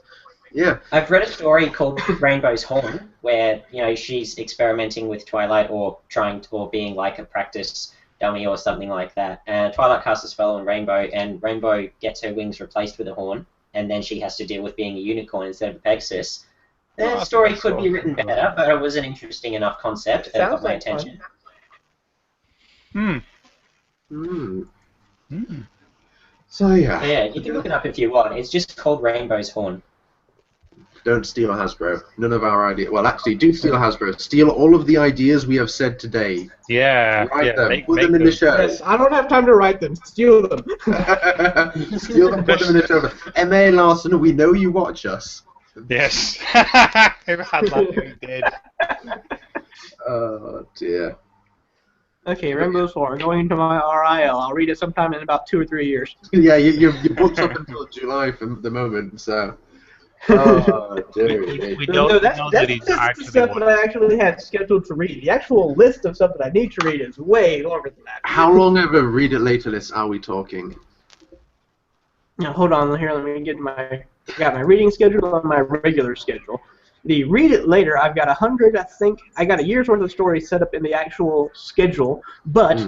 Yeah. I've read a story called Rainbow's Horn, where she's experimenting with Twilight or being like a practice dummy or something like that. And Twilight casts a spell on Rainbow, and Rainbow gets her wings replaced with a horn, and then she has to deal with being a unicorn instead of a Pegasus. The story could be written better, but it was an interesting enough concept that got my attention. So Yeah, you can look it up if you want. It's just called Rainbow's Horn. Don't steal Hasbro. None of our ideas. Well, actually, do steal Hasbro. Steal all of the ideas we have said today. Yeah. Write them. Make Put them in the them. show. Yes, I don't have time to write them. Steal them. Steal them, put them in the show. M.A. Larson, we know you watch us. Yes. If I had that, we did. Oh, dear. Okay, Rainbow's War. Going into my RIL. I'll read it sometime in about 2 or 3 years. Yeah, your book's up until July for the moment, so... Oh, dear. We No, don't that's know that he's just the actually stuff that I actually had scheduled to read. The actual list of stuff that I need to read is way longer than that. How long of a read it later list are we talking? Now, hold on here. Let me get got my reading schedule on my regular schedule. The read it later, I've got 100. I think I got a year's worth of stories set up in the actual schedule, but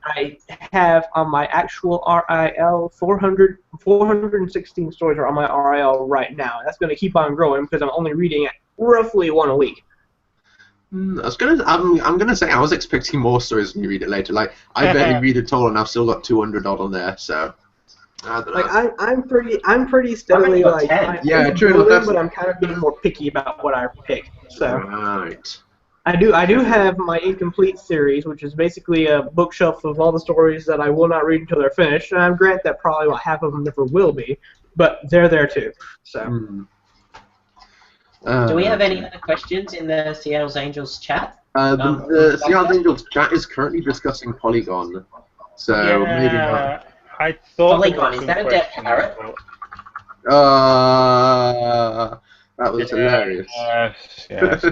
I have on my actual RIL 416 stories are on my RIL right now. That's going to keep on growing because I'm only reading roughly one a week. I'm gonna say I was expecting more stories when you read it later. Like I barely read at all, and I've still got 200 odd on there. So I don't know. Like I'm pretty steadily got like 10. Yeah, true, building, that's- but I'm kind of being more picky about what I pick. So Right. I do have my incomplete series, which is basically a bookshelf of all the stories that I will not read until they're finished. And I'm grant that probably about half of them never will be, but they're there too. So. Do we have any other questions in the Seattle's Angels chat? The Seattle Angels chat is currently discussing Polygon, so maybe not. I thought Polygon, there is were that a some dead questions parrot? That was hilarious. Yes.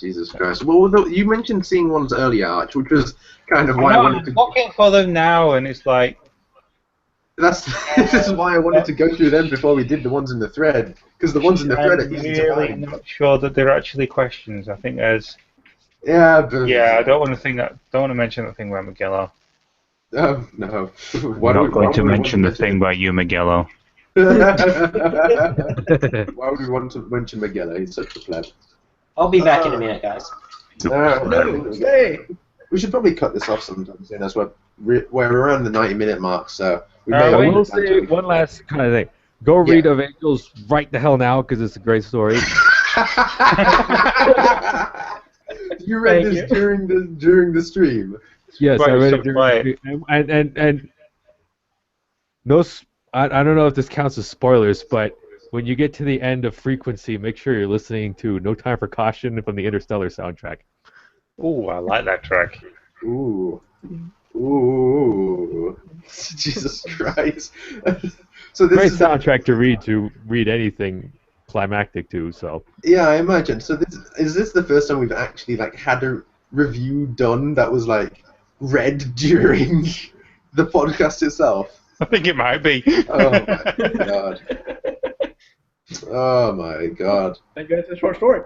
Jesus Christ. Well, you mentioned seeing ones earlier, Arch, which was kind of why I I'm wanted to... looking for them now, and it's like... This is why I wanted to go through them before we did the ones in the thread, because the ones in the thread are I'm easy to really find. not sure that they're actually questions. I think there's... Yeah, but... Yeah, I don't want to mention that thing about Magello. Oh, no. I'm not going to mention the thing by you, Magello. Why would we want to mention Magello? He's such a pleb. I'll be back in a minute, guys. Hey. We should probably cut this off sometime soon, as we're around the 90-minute mark, so we may I I have will to- say one last kind of thing. Go read of Angels right the hell now because it's a great story. You read Thank this during the stream. Yes, Right, I read so it during quiet. the stream. And no, I don't know if this counts as spoilers, but when you get to the end of Frequency, make sure you're listening to No Time for Caution from the Interstellar soundtrack. Ooh, I like that track. Ooh. Jesus Christ. So this Great is soundtrack to read anything climactic to. So yeah, I imagine. So is this the first time we've actually had a review done that was read during the podcast itself? I think it might be. Oh my god. Oh my god. Thank you. It's a short story.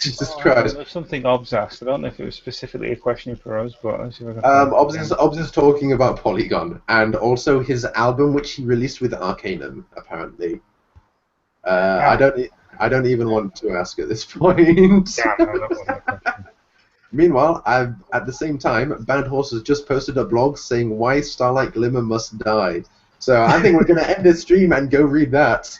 Jesus Christ. There's something Ob's asked. I don't know if it was specifically a question for us, but let's see if I can find it. Obs is talking about Polygon and also his album which he released with Arcanum, apparently. I don't even want to ask at this point. Yeah, no, that wasn't a question. Meanwhile, at the same time, Bad Horse has just posted a blog saying why Starlight Glimmer must die. So I think we're going to end this stream and go read that.